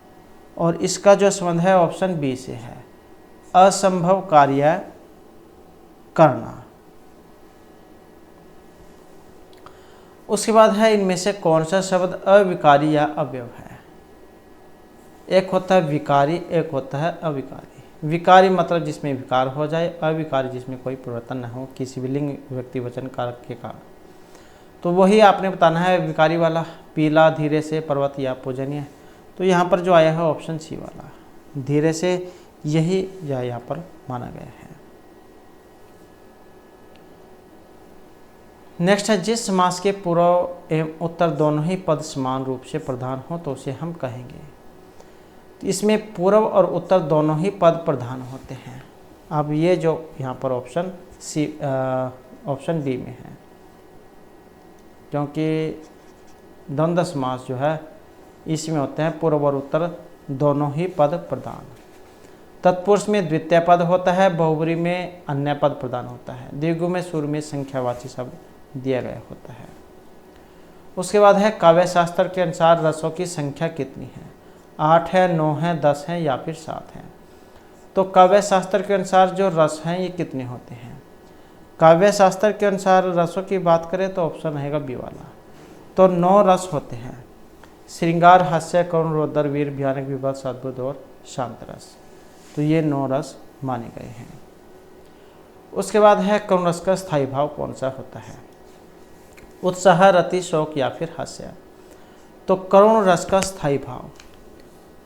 [SPEAKER 1] और इसका जो संबंध है ऑप्शन बी से है, असंभव कार्य करना। उसके बाद है इनमें से कौन सा शब्द अविकारी या अवयव है? एक होता है विकारी, एक होता है अविकारी। विकारी मतलब जिसमें विकार हो जाए, अविकारी जिसमें कोई परिवर्तन न हो किसी भी लिंग व्यक्ति वचन कारक के कारण। तो वही आपने बताना है विकारी वाला, पीला, धीरे से, पर्वत या पूजनीय। तो यहाँ पर जो आया है ऑप्शन सी वाला, धीरे से, यही यहाँ पर माना गया है। नेक्स्ट है जिस समास के पूर्व एवं उत्तर दोनों ही पद समान रूप से प्रधान हो तो उसे हम कहेंगे। तो इसमें पूर्व और उत्तर दोनों ही पद प्रधान होते हैं। अब ये जो यहाँ पर ऑप्शन सी ऑप्शन डी में है, क्योंकि द्वंद्व समास जो है इसमें होते हैं पूर्व और उत्तर दोनों ही पद प्रधान। तत्पुरुष में द्वितीय पद होता है, बहुब्री में अन्य पद प्रदान होता है, द्विगु में सुर में संख्यावाची शब्द दिया गया होता है। उसके बाद है काव्य शास्त्र के अनुसार रसों की संख्या कितनी है? 8 है, 9 है, 10 है या फिर 7 है। तो काव्य शास्त्र के अनुसार जो रस हैं ये कितने होते हैं? काव्य शास्त्र के अनुसार रसों की बात करें तो ऑप्शन रहेगा बी वाला। तो 9 रस होते हैं, श्रृंगार, हास्य, करुण, रौद्र, वीर, भयानक, विभत्स, अद्भुत और शांत रस। तो ये 9 रस माने गए हैं। उसके बाद है करुण रस का स्थायी भाव कौन सा होता है? उत्साह, रति, शोक या फिर हास्य। तो करुण रस का स्थायी भाव,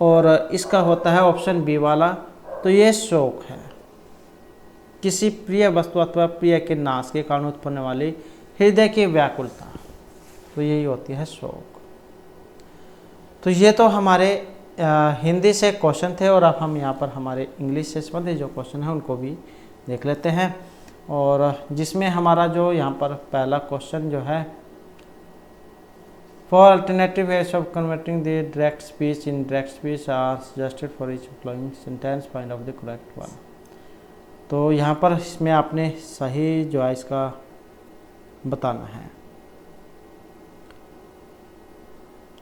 [SPEAKER 1] और इसका होता है ऑप्शन बी वाला। तो ये शोक है, किसी प्रिय वस्तु अथवा प्रिय के नाश के कारण उत्पन्न वाली हृदय की व्याकुलता, तो यही होती है शोक। तो ये तो हमारे हिंदी से क्वेश्चन थे, और अब हम यहाँ पर हमारे इंग्लिश से संबंधित जो क्वेश्चन है उनको भी देख लेते हैं। और जिसमें हमारा जो यहाँ पर पहला क्वेश्चन जो है, four alternative ways of converting the direct speech in direct speech are suggested for each following sentence, find out the correct one. तो यहाँ पर इसमें आपने सही जो है इसका बताना है।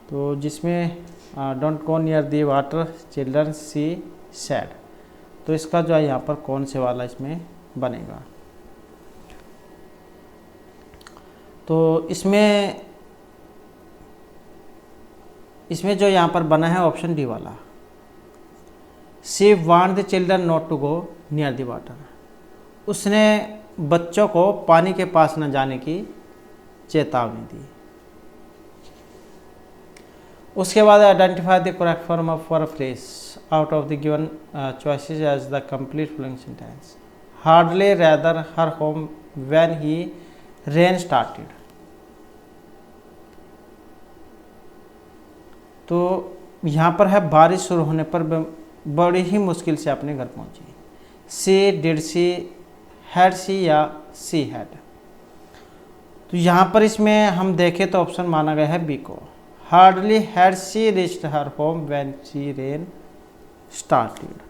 [SPEAKER 1] तो जिसमें don't go near the water children she said, तो इसका जो है यहाँ पर कौन से वाला इसमें बनेगा? तो इसमें जो यहाँ पर बना है ऑप्शन डी वाला, she want the children not to go near the water. उसने बच्चों को पानी के पास न जाने की चेतावनी दी। उसके बाद identify the correct form of for a phrase out of the given choices as the complete following sentence. Hardly, rather, her home, when he, rain started. तो यहाँ पर है बारिश शुरू होने पर बड़ी ही मुश्किल से अपने घर पहुंची। सी, डिड सी, हैड सी या सी हैड। तो यहाँ पर इसमें हम देखें तो ऑप्शन माना गया है बी को, hardly had she reached her home when she rain started.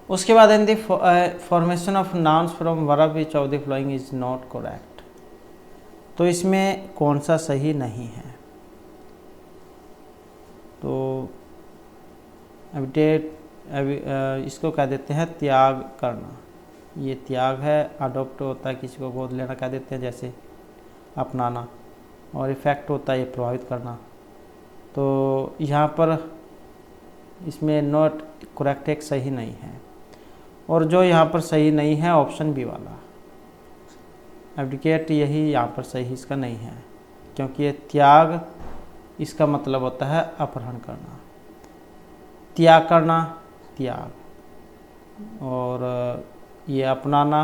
[SPEAKER 1] उसके बाद in the formation of nouns from verb which of the following is not correct. तो इसमें कौन सा सही नहीं है? तो अभी इसको कह देते हैं त्याग करना। ये त्याग है, अडोप्ट होता है किसी को गोद लेना कह देते हैं, जैसे अपनाना, और इफेक्ट होता है ये प्रभावित करना। तो यहाँ पर इसमें नॉट करेक्ट एक सही नहीं है। और जो यहाँ पर सही नहीं है ऑप्शन बी वाला एब्डिकेट, यही यहाँ पर सही इसका नहीं है, क्योंकि ये त्याग इसका मतलब होता है अपहरण करना, त्याग करना, त्याग। और ये अपनाना,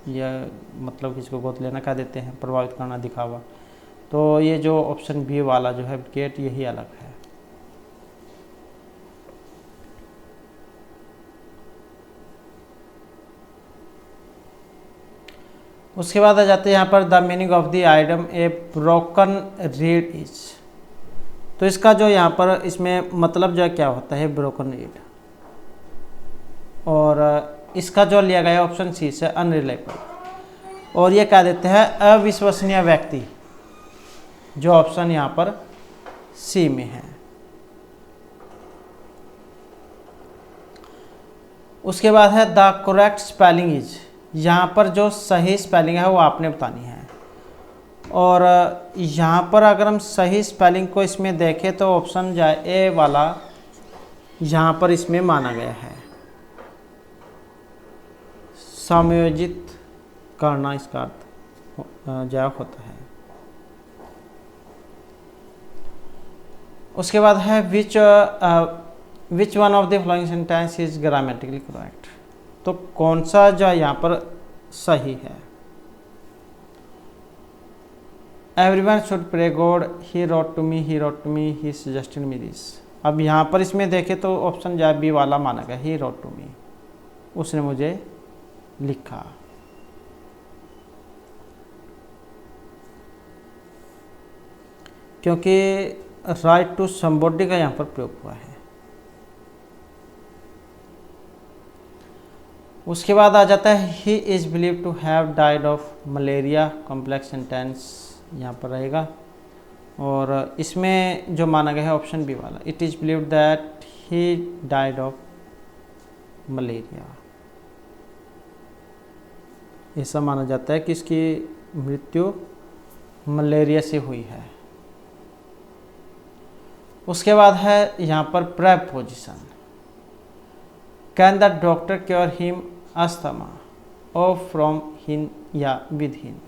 [SPEAKER 1] यह मतलब किसी को गोद लेना कह देते हैं, प्रभावित करना, दिखावा। तो ये जो ऑप्शन बी वाला जो है एब्डिकेट, यही अलग है। उसके बाद आ जाते हैं यहाँ पर the meaning of the item A broken read is. तो इसका जो यहाँ पर इसमें मतलब जो है क्या होता है ब्रोकन रीड, और इसका जो लिया गया ऑप्शन सी से अनरिलायबल, और ये कह देते हैं अविश्वसनीय व्यक्ति, जो ऑप्शन यहाँ पर सी में है। उसके बाद है द करेक्ट स्पेलिंग इज, यहाँ पर जो सही स्पेलिंग है वो आपने बतानी है। और यहाँ पर अगर हम सही स्पेलिंग को इसमें देखें तो ऑप्शन जो है ए वाला यहाँ पर इसमें माना गया है, समायोजित करना इसका अर्थ जो होता है। उसके बाद है which one of the following sentence is grammatically correct. तो कौन सा जो यहाँ पर सही है। Everyone should pray god, he wrote to me, he wrote to me, he suggested me this. अब यहाँ पर इसमें देखें तो ऑप्शन जो है बी वाला माना गया, ही रोट टू मी, उसने मुझे लिखा। क्योंकि राइट टू समबॉडी का यहाँ पर प्रयोग हुआ है। उसके बाद आ जाता है he is believe to have died of malaria, complex sentence यहाँ पर रहेगा। और इसमें जो माना गया है ऑप्शन बी वाला, it is believe that he died of malaria. ऐसा माना जाता है कि इसकी मृत्यु मलेरिया से हुई है। उसके बाद है यहाँ पर preposition, can the doctor cure him asthma of from हिन या विद हिन।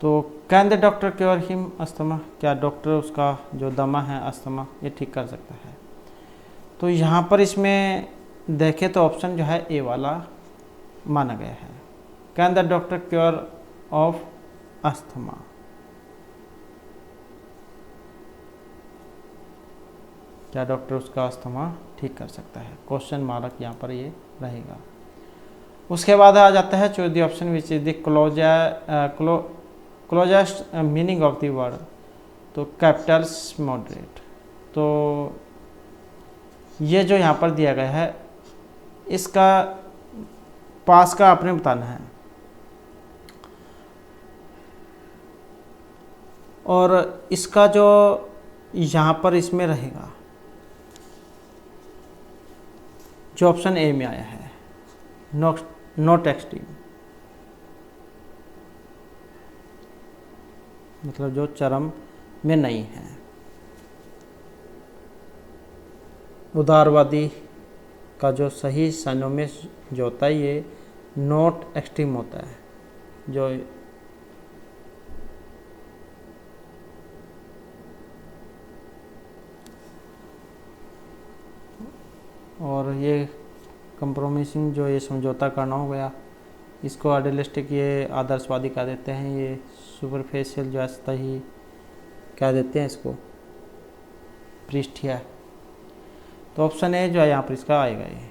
[SPEAKER 1] तो can the doctor cure him asthma, क्या डॉक्टर उसका जो दमा है अस्थमा ये ठीक कर सकता है। तो यहाँ पर इसमें देखें तो ऑप्शन जो है ए वाला माना गया है, can the doctor cure of asthma. क्या डॉक्टर उसका अस्थमा ठीक कर सकता है, क्वेश्चन मार्क यहाँ पर ये रहेगा। उसके बाद आ जाता है चौथी option which is the closest meaning of the word, तो कैपिटल्स मॉडरेट। तो ये जो यहाँ पर दिया गया है इसका पास का आपने बताना है। और इसका जो यहाँ पर इसमें रहेगा जो ऑप्शन ए में आया है, नॉट एक्सट्रीम, मतलब जो चरम में नहीं है। उदारवादी का जो सही साइनों में जो होता है ये नॉट एक्सट्रीम होता है, जो और ये कंप्रोमिसिंग जो ये समझौता करना हो गया, इसको आइडियलिस्टिक ये आदर्शवादी कह देते हैं, ये सुपरफिशियल जो सतही कह देते हैं इसको, पृष्ठीय। तो ऑप्शन ए जो है यहाँ पर इसका आएगा ये।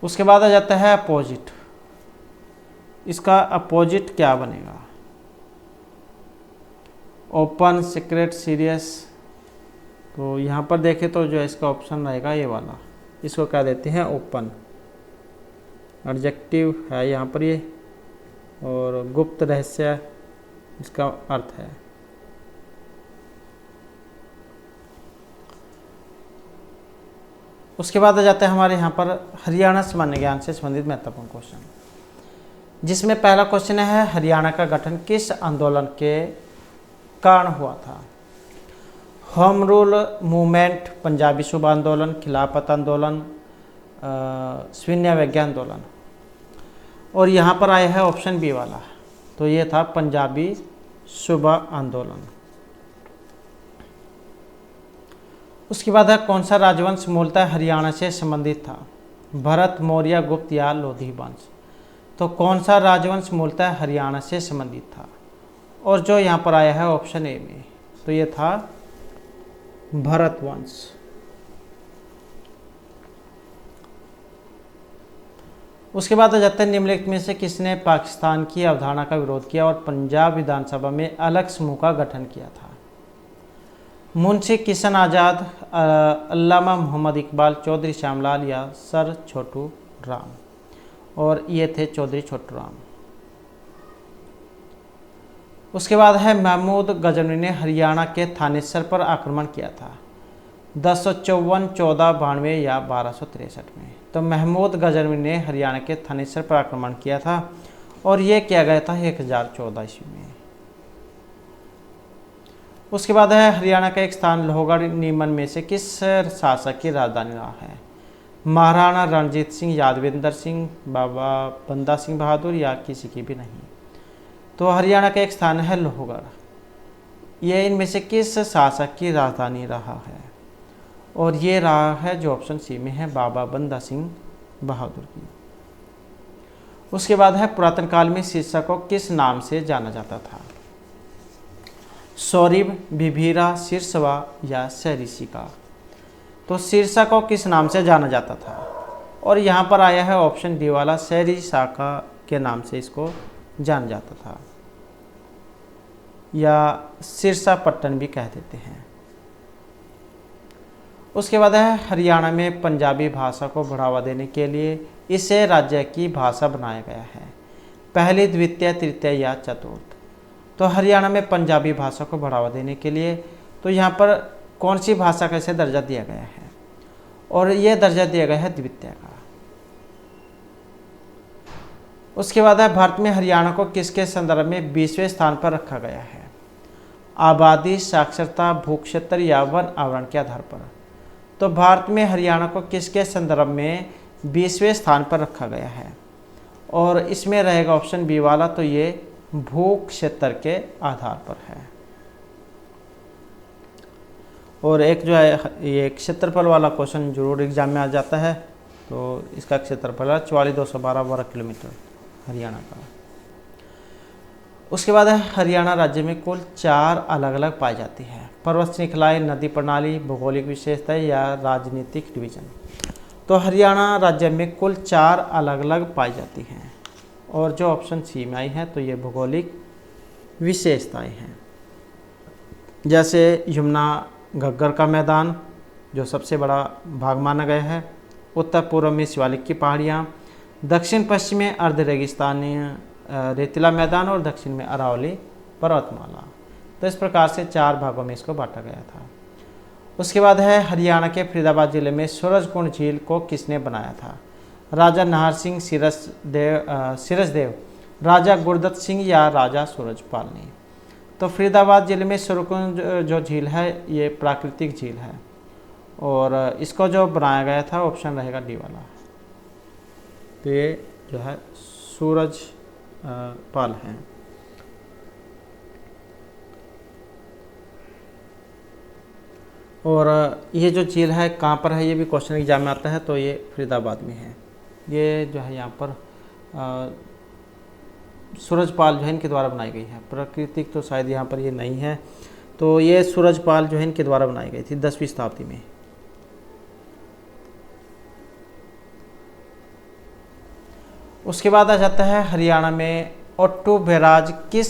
[SPEAKER 1] उसके बाद आ जाता है अपोजिट, इसका अपोजिट क्या बनेगा, ओपन, सीक्रेट, सीरियस। तो यहाँ पर देखें तो जो इसका ऑप्शन रहेगा ये वाला, इसको क्या देते हैं ओपन, एडजेक्टिव है यहाँ पर ये, और गुप्त रहस्य इसका अर्थ है। उसके बाद आ जाता है हमारे यहाँ पर हरियाणा सामान्य ज्ञान से संबंधित महत्वपूर्ण क्वेश्चन। जिसमें पहला क्वेश्चन है हरियाणा का गठन किस आंदोलन के कारण हुआ था। होम रूल मूवमेंट, पंजाबी शुभ आंदोलन, खिलाफत आंदोलन, शून्यावज्ञा आंदोलन। और यहाँ पर आया है ऑप्शन बी वाला, तो ये था पंजाबी शुभ आंदोलन। उसके बाद है कौन सा राजवंश मूलतः हरियाणा से संबंधित था। भरत, मौर्य, गुप्त या लोधी वंश। तो कौन सा राजवंश मूलतः हरियाणा से संबंधित था, और जो यहाँ पर आया है ऑप्शन ए में, तो ये था भरत वंश। उसके बाद आ जाता है निम्नलिखित में से किसने पाकिस्तान की अवधारणा का विरोध किया और पंजाब विधानसभा में अलग समूह का गठन किया था। मुंशी किशन आज़ाद, अल्लामा मोहम्मद इकबाल, चौधरी श्यामलाल या सर छोटू राम। और ये थे चौधरी छोटू राम। उसके बाद है महमूद गजनवी ने हरियाणा के थानेसर पर आक्रमण किया था। 1054, 1492 या 1263 में। तो महमूद गजनवी ने हरियाणा के थानेसर पर आक्रमण किया था और ये किया गया था 1014 ईस्वी में। उसके बाद है हरियाणा का एक स्थान लोहगढ़ निम्न में से किस शासक की राजधानी रहा है। महाराणा रणजीत सिंह, यादवेंद्र सिंह, बाबा बंदा सिंह बहादुर या किसी की भी नहीं। तो हरियाणा का एक स्थान है लोहगढ़। ये इनमें से किस शासक की राजधानी रहा है, और ये रहा है जो ऑप्शन सी में है, बाबा बंदा सिंह बहादुर की। उसके बाद है पुरातन काल में सिरसा को किस नाम से जाना जाता था। सौरिभ, बिभीरा, सिरसवा या सरिसिका। तो सिरसा को किस नाम से जाना जाता था, और यहाँ पर आया है ऑप्शन डी वाला, सरिसाका के नाम से इसको जाना जाता था, या सिरसा पट्टन भी कह देते हैं। उसके बाद है हरियाणा में पंजाबी भाषा को बढ़ावा देने के लिए इसे राज्य की भाषा बनाया गया है। पहली, द्वितीय, तृतीय या चतुर्थ। तो हरियाणा में पंजाबी भाषा को बढ़ावा देने के लिए तो यहाँ पर कौन सी भाषा का इसे दर्जा दिया गया है, और ये दर्जा दिया गया है द्वितीय का। उसके बाद है भारत में हरियाणा को किसके संदर्भ में 20वें स्थान पर रखा गया है। आबादी, साक्षरता, भूक्षेत्र या वन आवरण के आधार पर। तो भारत में हरियाणा को किसके संदर्भ में 20वें स्थान पर रखा गया है, और इसमें रहेगा ऑप्शन बी वाला, तो ये भू क्षेत्र के आधार पर है। और एक जो है ये क्षेत्रफल वाला क्वेश्चन जरूर एग्जाम में आ जाता है, तो इसका क्षेत्रफल है 44,212 वर्ग किलोमीटर हरियाणा का। उसके बाद है हरियाणा राज्य में कुल 4 अलग अलग पाई जाती है। पर्वत श्रृंखलाएं, नदी प्रणाली, भौगोलिक विशेषताएं या राजनीतिक डिवीजन। तो हरियाणा राज्य में कुल 4 अलग अलग पाई जाती हैं, और जो ऑप्शन सी में आई है तो ये भौगोलिक विशेषताएं हैं। जैसे यमुना घग्गर का मैदान जो सबसे बड़ा भाग माना गया है, उत्तर पूर्व में शिवालिक की पहाड़ियाँ, दक्षिण पश्चिम में अर्ध रेगिस्तानी रेतीला मैदान, और दक्षिण में अरावली पर्वतमाला। तो इस प्रकार से 4 भागों में इसको बांटा गया था। उसके बाद है हरियाणा के फरीदाबाद जिले में सूरजकुंड झील को किसने बनाया था। राजा नाहर सिंह, सिरसदेव, राजा गुरदत्त सिंह या राजा सूरजपाल ने। तो फरीदाबाद जिले में सूरजकुंड जो झील है ये प्राकृतिक झील है, और इसको जो बनाया गया था ऑप्शन रहेगा डी वाला, तो ये जो है सूरजपाल हैं। और ये जो झील है कहाँ पर है, ये भी क्वेश्चन एग्जाम में आता है, तो ये फरीदाबाद में है। ये जो है यहाँ पर सूरजपाल जो है इनके द्वारा बनाई गई है। प्राकृतिक तो शायद यहाँ पर ये नहीं है, तो ये सूरजपाल जो है इनके द्वारा बनाई गई थी 10वीं शताब्दी में। उसके बाद आ जाता है हरियाणा में ओट्टू बैराज किस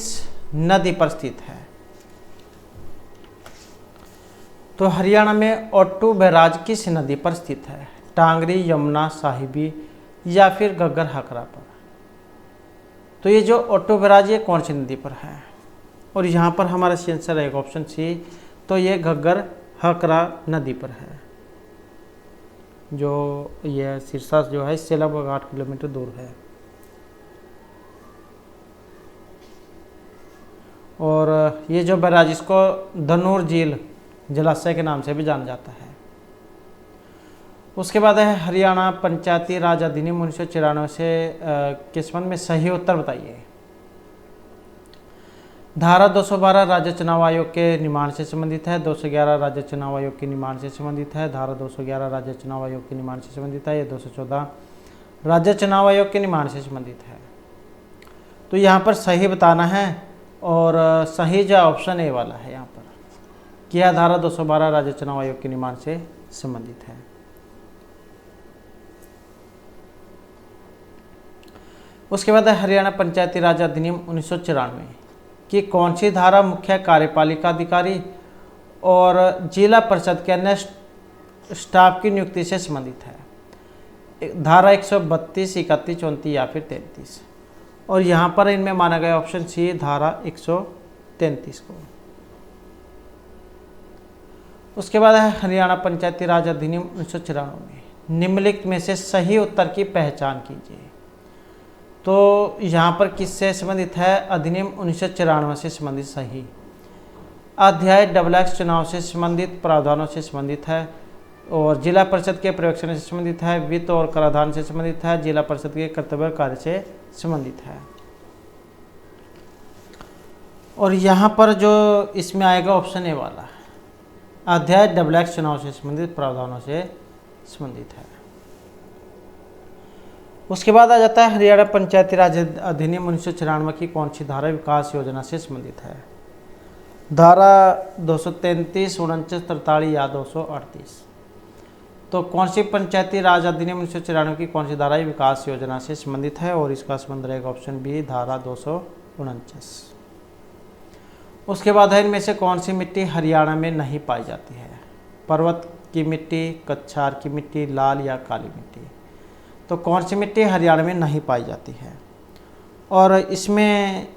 [SPEAKER 1] नदी पर स्थित है। तो हरियाणा में ओट्टू बैराज किस नदी पर स्थित है। टांगरी, यमुना, साहिबी या फिर घग्गर हकरा पर। तो ये जो ओट्टू बैराज ये कौन सी नदी पर है, और यहाँ पर हमारा आंसर रहेगा ऑप्शन सी, तो ये घग्गर हकरा नदी पर है, जो ये सिरसा जो है इससे लगभग 8 किलोमीटर दूर है। और ये जो बैराज इसको धनूर झील जलाशय के नाम से भी जाना जाता है। उसके बाद है हरियाणा पंचायती राज अधिनियम 1994 से किस संबंध में सही उत्तर बताइए। धारा 212 राज्य चुनाव आयोग के निर्माण से संबंधित है। 211 राज्य चुनाव आयोग के निर्माण से संबंधित है। धारा 211 राज्य चुनाव आयोग के निर्माण से संबंधित है। ये 214 राज्य चुनाव आयोग के निर्माण से संबंधित है। तो यहाँ पर सही बताना है और सही जो ऑप्शन ए वाला है यहाँ पर क्या धारा 212 राज्य चुनाव आयोग के निर्माण से संबंधित है। उसके बाद हरियाणा पंचायती राज अधिनियम 1994 की कौन सी धारा मुख्य कार्यपालिका अधिकारी और जिला परिषद के अन्य स्टाफ की नियुक्ति से संबंधित है। धारा 132, 31, 34 या फिर 33। और यहाँ पर इनमें माना गया ऑप्शन सी धारा 133 को। उसके बाद है हरियाणा पंचायती राज अधिनियम 1994 निम्नलिखित में से सही उत्तर की पहचान कीजिए। तो यहाँ पर किससे संबंधित है? अधिनियम 1994 से संबंधित सही। अध्याय XX चुनाव से संबंधित प्रावधानों से संबंधित है और जिला परिषद के पर्यवेक्षण से संबंधित है। वित्त और कराधान से संबंधित है। जिला परिषद के कर्तव्य कार्य से संबंधित है। और यहाँ पर जो इसमें आएगा ऑप्शन ए वाला अध्याय XX चुनाव से संबंधित प्रावधानों से संबंधित है। उसके बाद आ जाता है हरियाणा पंचायती राज अधिनियम 1994 की कौन सी धारा विकास योजना से संबंधित है। धारा 233, 49, 43 या 238। तो कौन सी पंचायती राज अधिनियम 1994 की कौन सी धारा विकास योजना से संबंधित है और इसका संबंध रहेगा ऑप्शन बी धारा 249। उसके बाद है इनमें से कौन सी मिट्टी हरियाणा में नहीं पाई जाती है। पर्वत की मिट्टी, कच्छार की मिट्टी, लाल या काली मिट्टी। तो कौन सी मिट्टी हरियाणा में नहीं पाई जाती है। और इसमें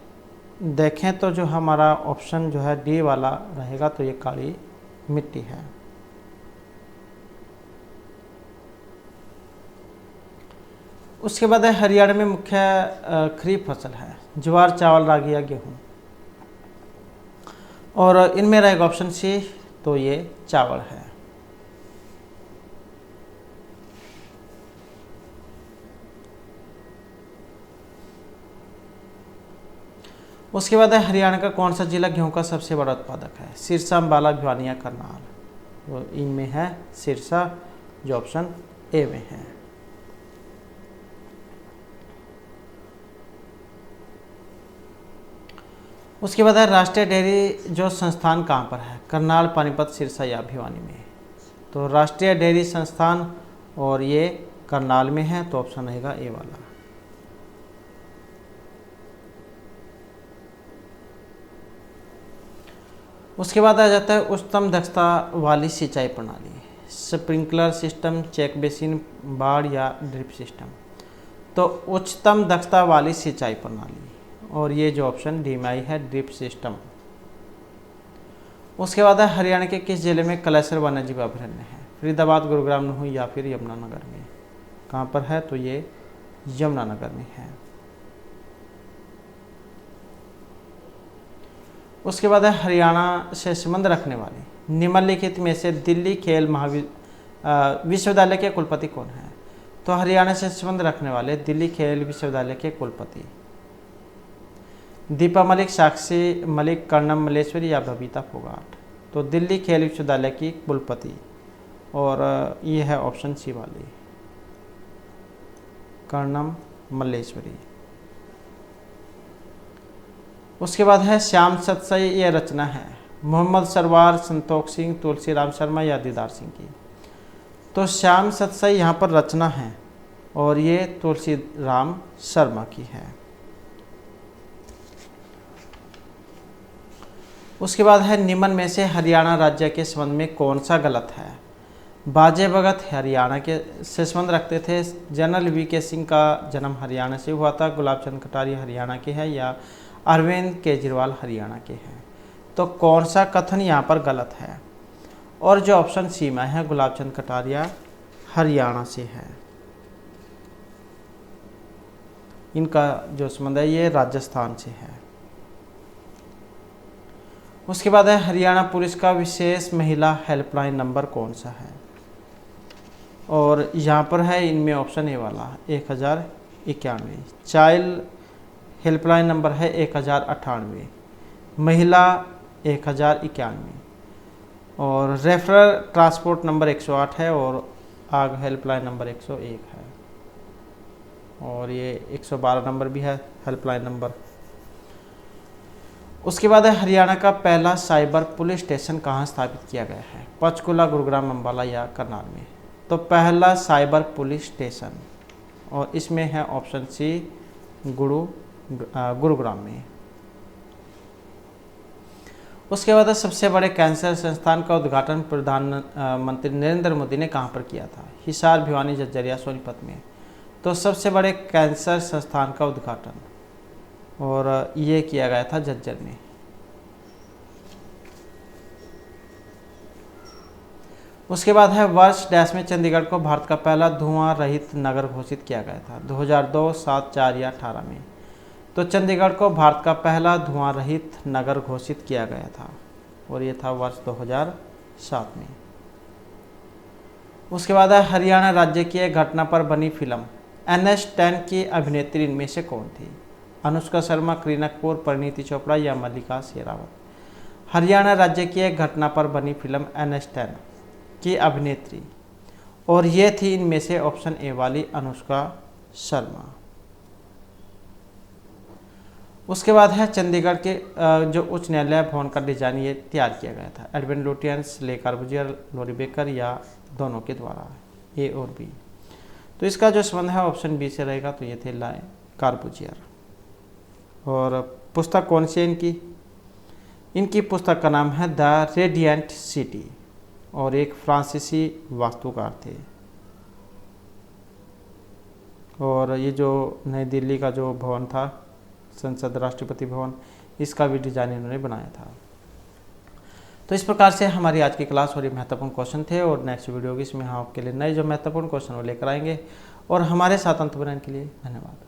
[SPEAKER 1] देखें तो जो हमारा ऑप्शन जो है डी वाला रहेगा, तो ये काली मिट्टी है। उसके बाद है हरियाणा में मुख्य खरीफ फसल है ज्वार, चावल, रागी या गेहूँ। और इनमें रहेगा ऑप्शन सी, तो ये चावल है। उसके बाद है हरियाणा का कौन सा जिला गेहूं का सबसे बड़ा उत्पादक है। सिरसा, अंबाला, भिवानी या करनाल। तो इनमें है सिरसा, जो ऑप्शन ए में है। उसके बाद है राष्ट्रीय डेयरी जो संस्थान कहाँ पर है। करनाल, पानीपत, सिरसा या भिवानी में। तो राष्ट्रीय डेयरी संस्थान और ये करनाल में है, तो ऑप्शन रहेगा ए वाला। उसके बाद आ जाता है उच्चतम दक्षता वाली सिंचाई प्रणाली। स्प्रिंकलर सिस्टम, चेक बेसिन, बाढ़ या ड्रिप सिस्टम। तो उच्चतम दक्षता वाली सिंचाई प्रणाली, और ये जो ऑप्शन डी में आई है ड्रिप सिस्टम। उसके बाद है हरियाणा के किस जिले में कलेसर वन्यजीव अभयारण्य है। फरीदाबाद, गुरुग्राम, नूंह या फिर यमुनानगर में। कहाँ पर है? तो ये यमुनानगर में है। उसके बाद है हरियाणा से संबंध रखने वाले निम्नलिखित में से दिल्ली खेल विश्वविद्यालय के कुलपति कौन है। तो हरियाणा से संबंध रखने वाले दिल्ली खेल विश्वविद्यालय के कुलपति दीपा मलिक, साक्षी मलिक, कर्णम मल्लेश्वरी या बबीता फोगाट। तो दिल्ली खेल विश्वविद्यालय की कुलपति, और ये है ऑप्शन सी वाली कर्णम मल्लेश्वरी। उसके बाद है श्याम सतसई, ये रचना है मोहम्मद सरवार, संतोख सिंह, तुलसीराम शर्मा या दीदार सिंह की। तो श्याम सतसई यहाँ पर रचना है और ये तुलसीराम शर्मा की है। उसके बाद है निम्न में से हरियाणा राज्य के संबंध में कौन सा गलत है। बाजे भगत हरियाणा के से संबंध रखते थे। जनरल वीके सिंह का जन्म हरियाणा से हुआ था। गुलाब चंद कटारिया हरियाणा के हैं या अरविंद केजरीवाल हरियाणा के हैं। तो कौन सा कथन यहाँ पर गलत है? और जो ऑप्शन सी में है गुलाब चंद कटारिया हरियाणा से है। इनका जो संबंध है ये राजस्थान से है। उसके बाद है हरियाणा पुलिस का विशेष महिला हेल्पलाइन नंबर कौन सा है, और यहाँ पर है इनमें ऑप्शन ए वाला 1091, चाइल्ड हेल्पलाइन नंबर है 1098, महिला 1091, और रेफरल ट्रांसपोर्ट नंबर 108 है, और आग हेल्पलाइन नंबर 101 है, और ये 112 नंबर भी है हेल्पलाइन नंबर। उसके बाद है हरियाणा का पहला साइबर पुलिस स्टेशन कहाँ स्थापित किया गया है, पंचकुला, गुरुग्राम, अम्बाला या करनाल में। तो पहला साइबर पुलिस स्टेशन, और इसमें है ऑप्शन सी गुरुग्राम में। उसके बाद सबसे बड़े कैंसर संस्थान का उद्घाटन प्रधानमंत्री नरेंद्र मोदी ने कहाँ पर किया था, हिसार, भिवानी, झज्जर या सोनीपत में। तो सबसे बड़े कैंसर संस्थान का उद्घाटन, और ये किया गया था झज्जर में। उसके बाद है वर्ष डैश में चंडीगढ़ को भारत का पहला धुआं रहित नगर घोषित किया गया था, 2002, 7, 4 या 18 में। तो चंडीगढ़ को भारत का पहला धुआं रहित नगर घोषित किया गया था, और ये था वर्ष 2007 में। उसके बाद है हरियाणा राज्य की एक घटना पर बनी फिल्म NH10 की अभिनेत्री इनमें से कौन थी, अनुष्का शर्मा, करीना कपूर, परिणीति चोपड़ा या मल्लिका शेरावत। हरियाणा राज्य की एक घटना पर बनी फिल्म NH10 की अभिनेत्री, और ये थी इनमें से ऑप्शन ए वाली अनुष्का शर्मा। उसके बाद है चंडीगढ़ के जो उच्च न्यायालय भवन का डिजाइन ये तैयार किया गया था, एडविन लुटियंस, ले कॉर्बुजियर, लॉरी बेकर या दोनों के द्वारा, ए और बी। तो इसका जो संबंध है ऑप्शन बी से रहेगा, तो ये थे ले कॉर्बुजियर। और पुस्तक कौन सी है इनकी पुस्तक का नाम है द रेडिएंट सिटी, और एक फ्रांसीसी वास्तुकार थे। और ये जो नई दिल्ली का जो भवन था, संसद राष्ट्रपति भवन, इसका भी डिजाइन इन्होंने बनाया था। तो इस प्रकार से हमारी आज की क्लास और ये महत्वपूर्ण क्वेश्चन थे, और नेक्स्ट वीडियो की इसमें हम आपके लिए नए जो महत्वपूर्ण क्वेश्चन वो लेकर आएंगे। और हमारे साथ अंत बनाने के लिए धन्यवाद।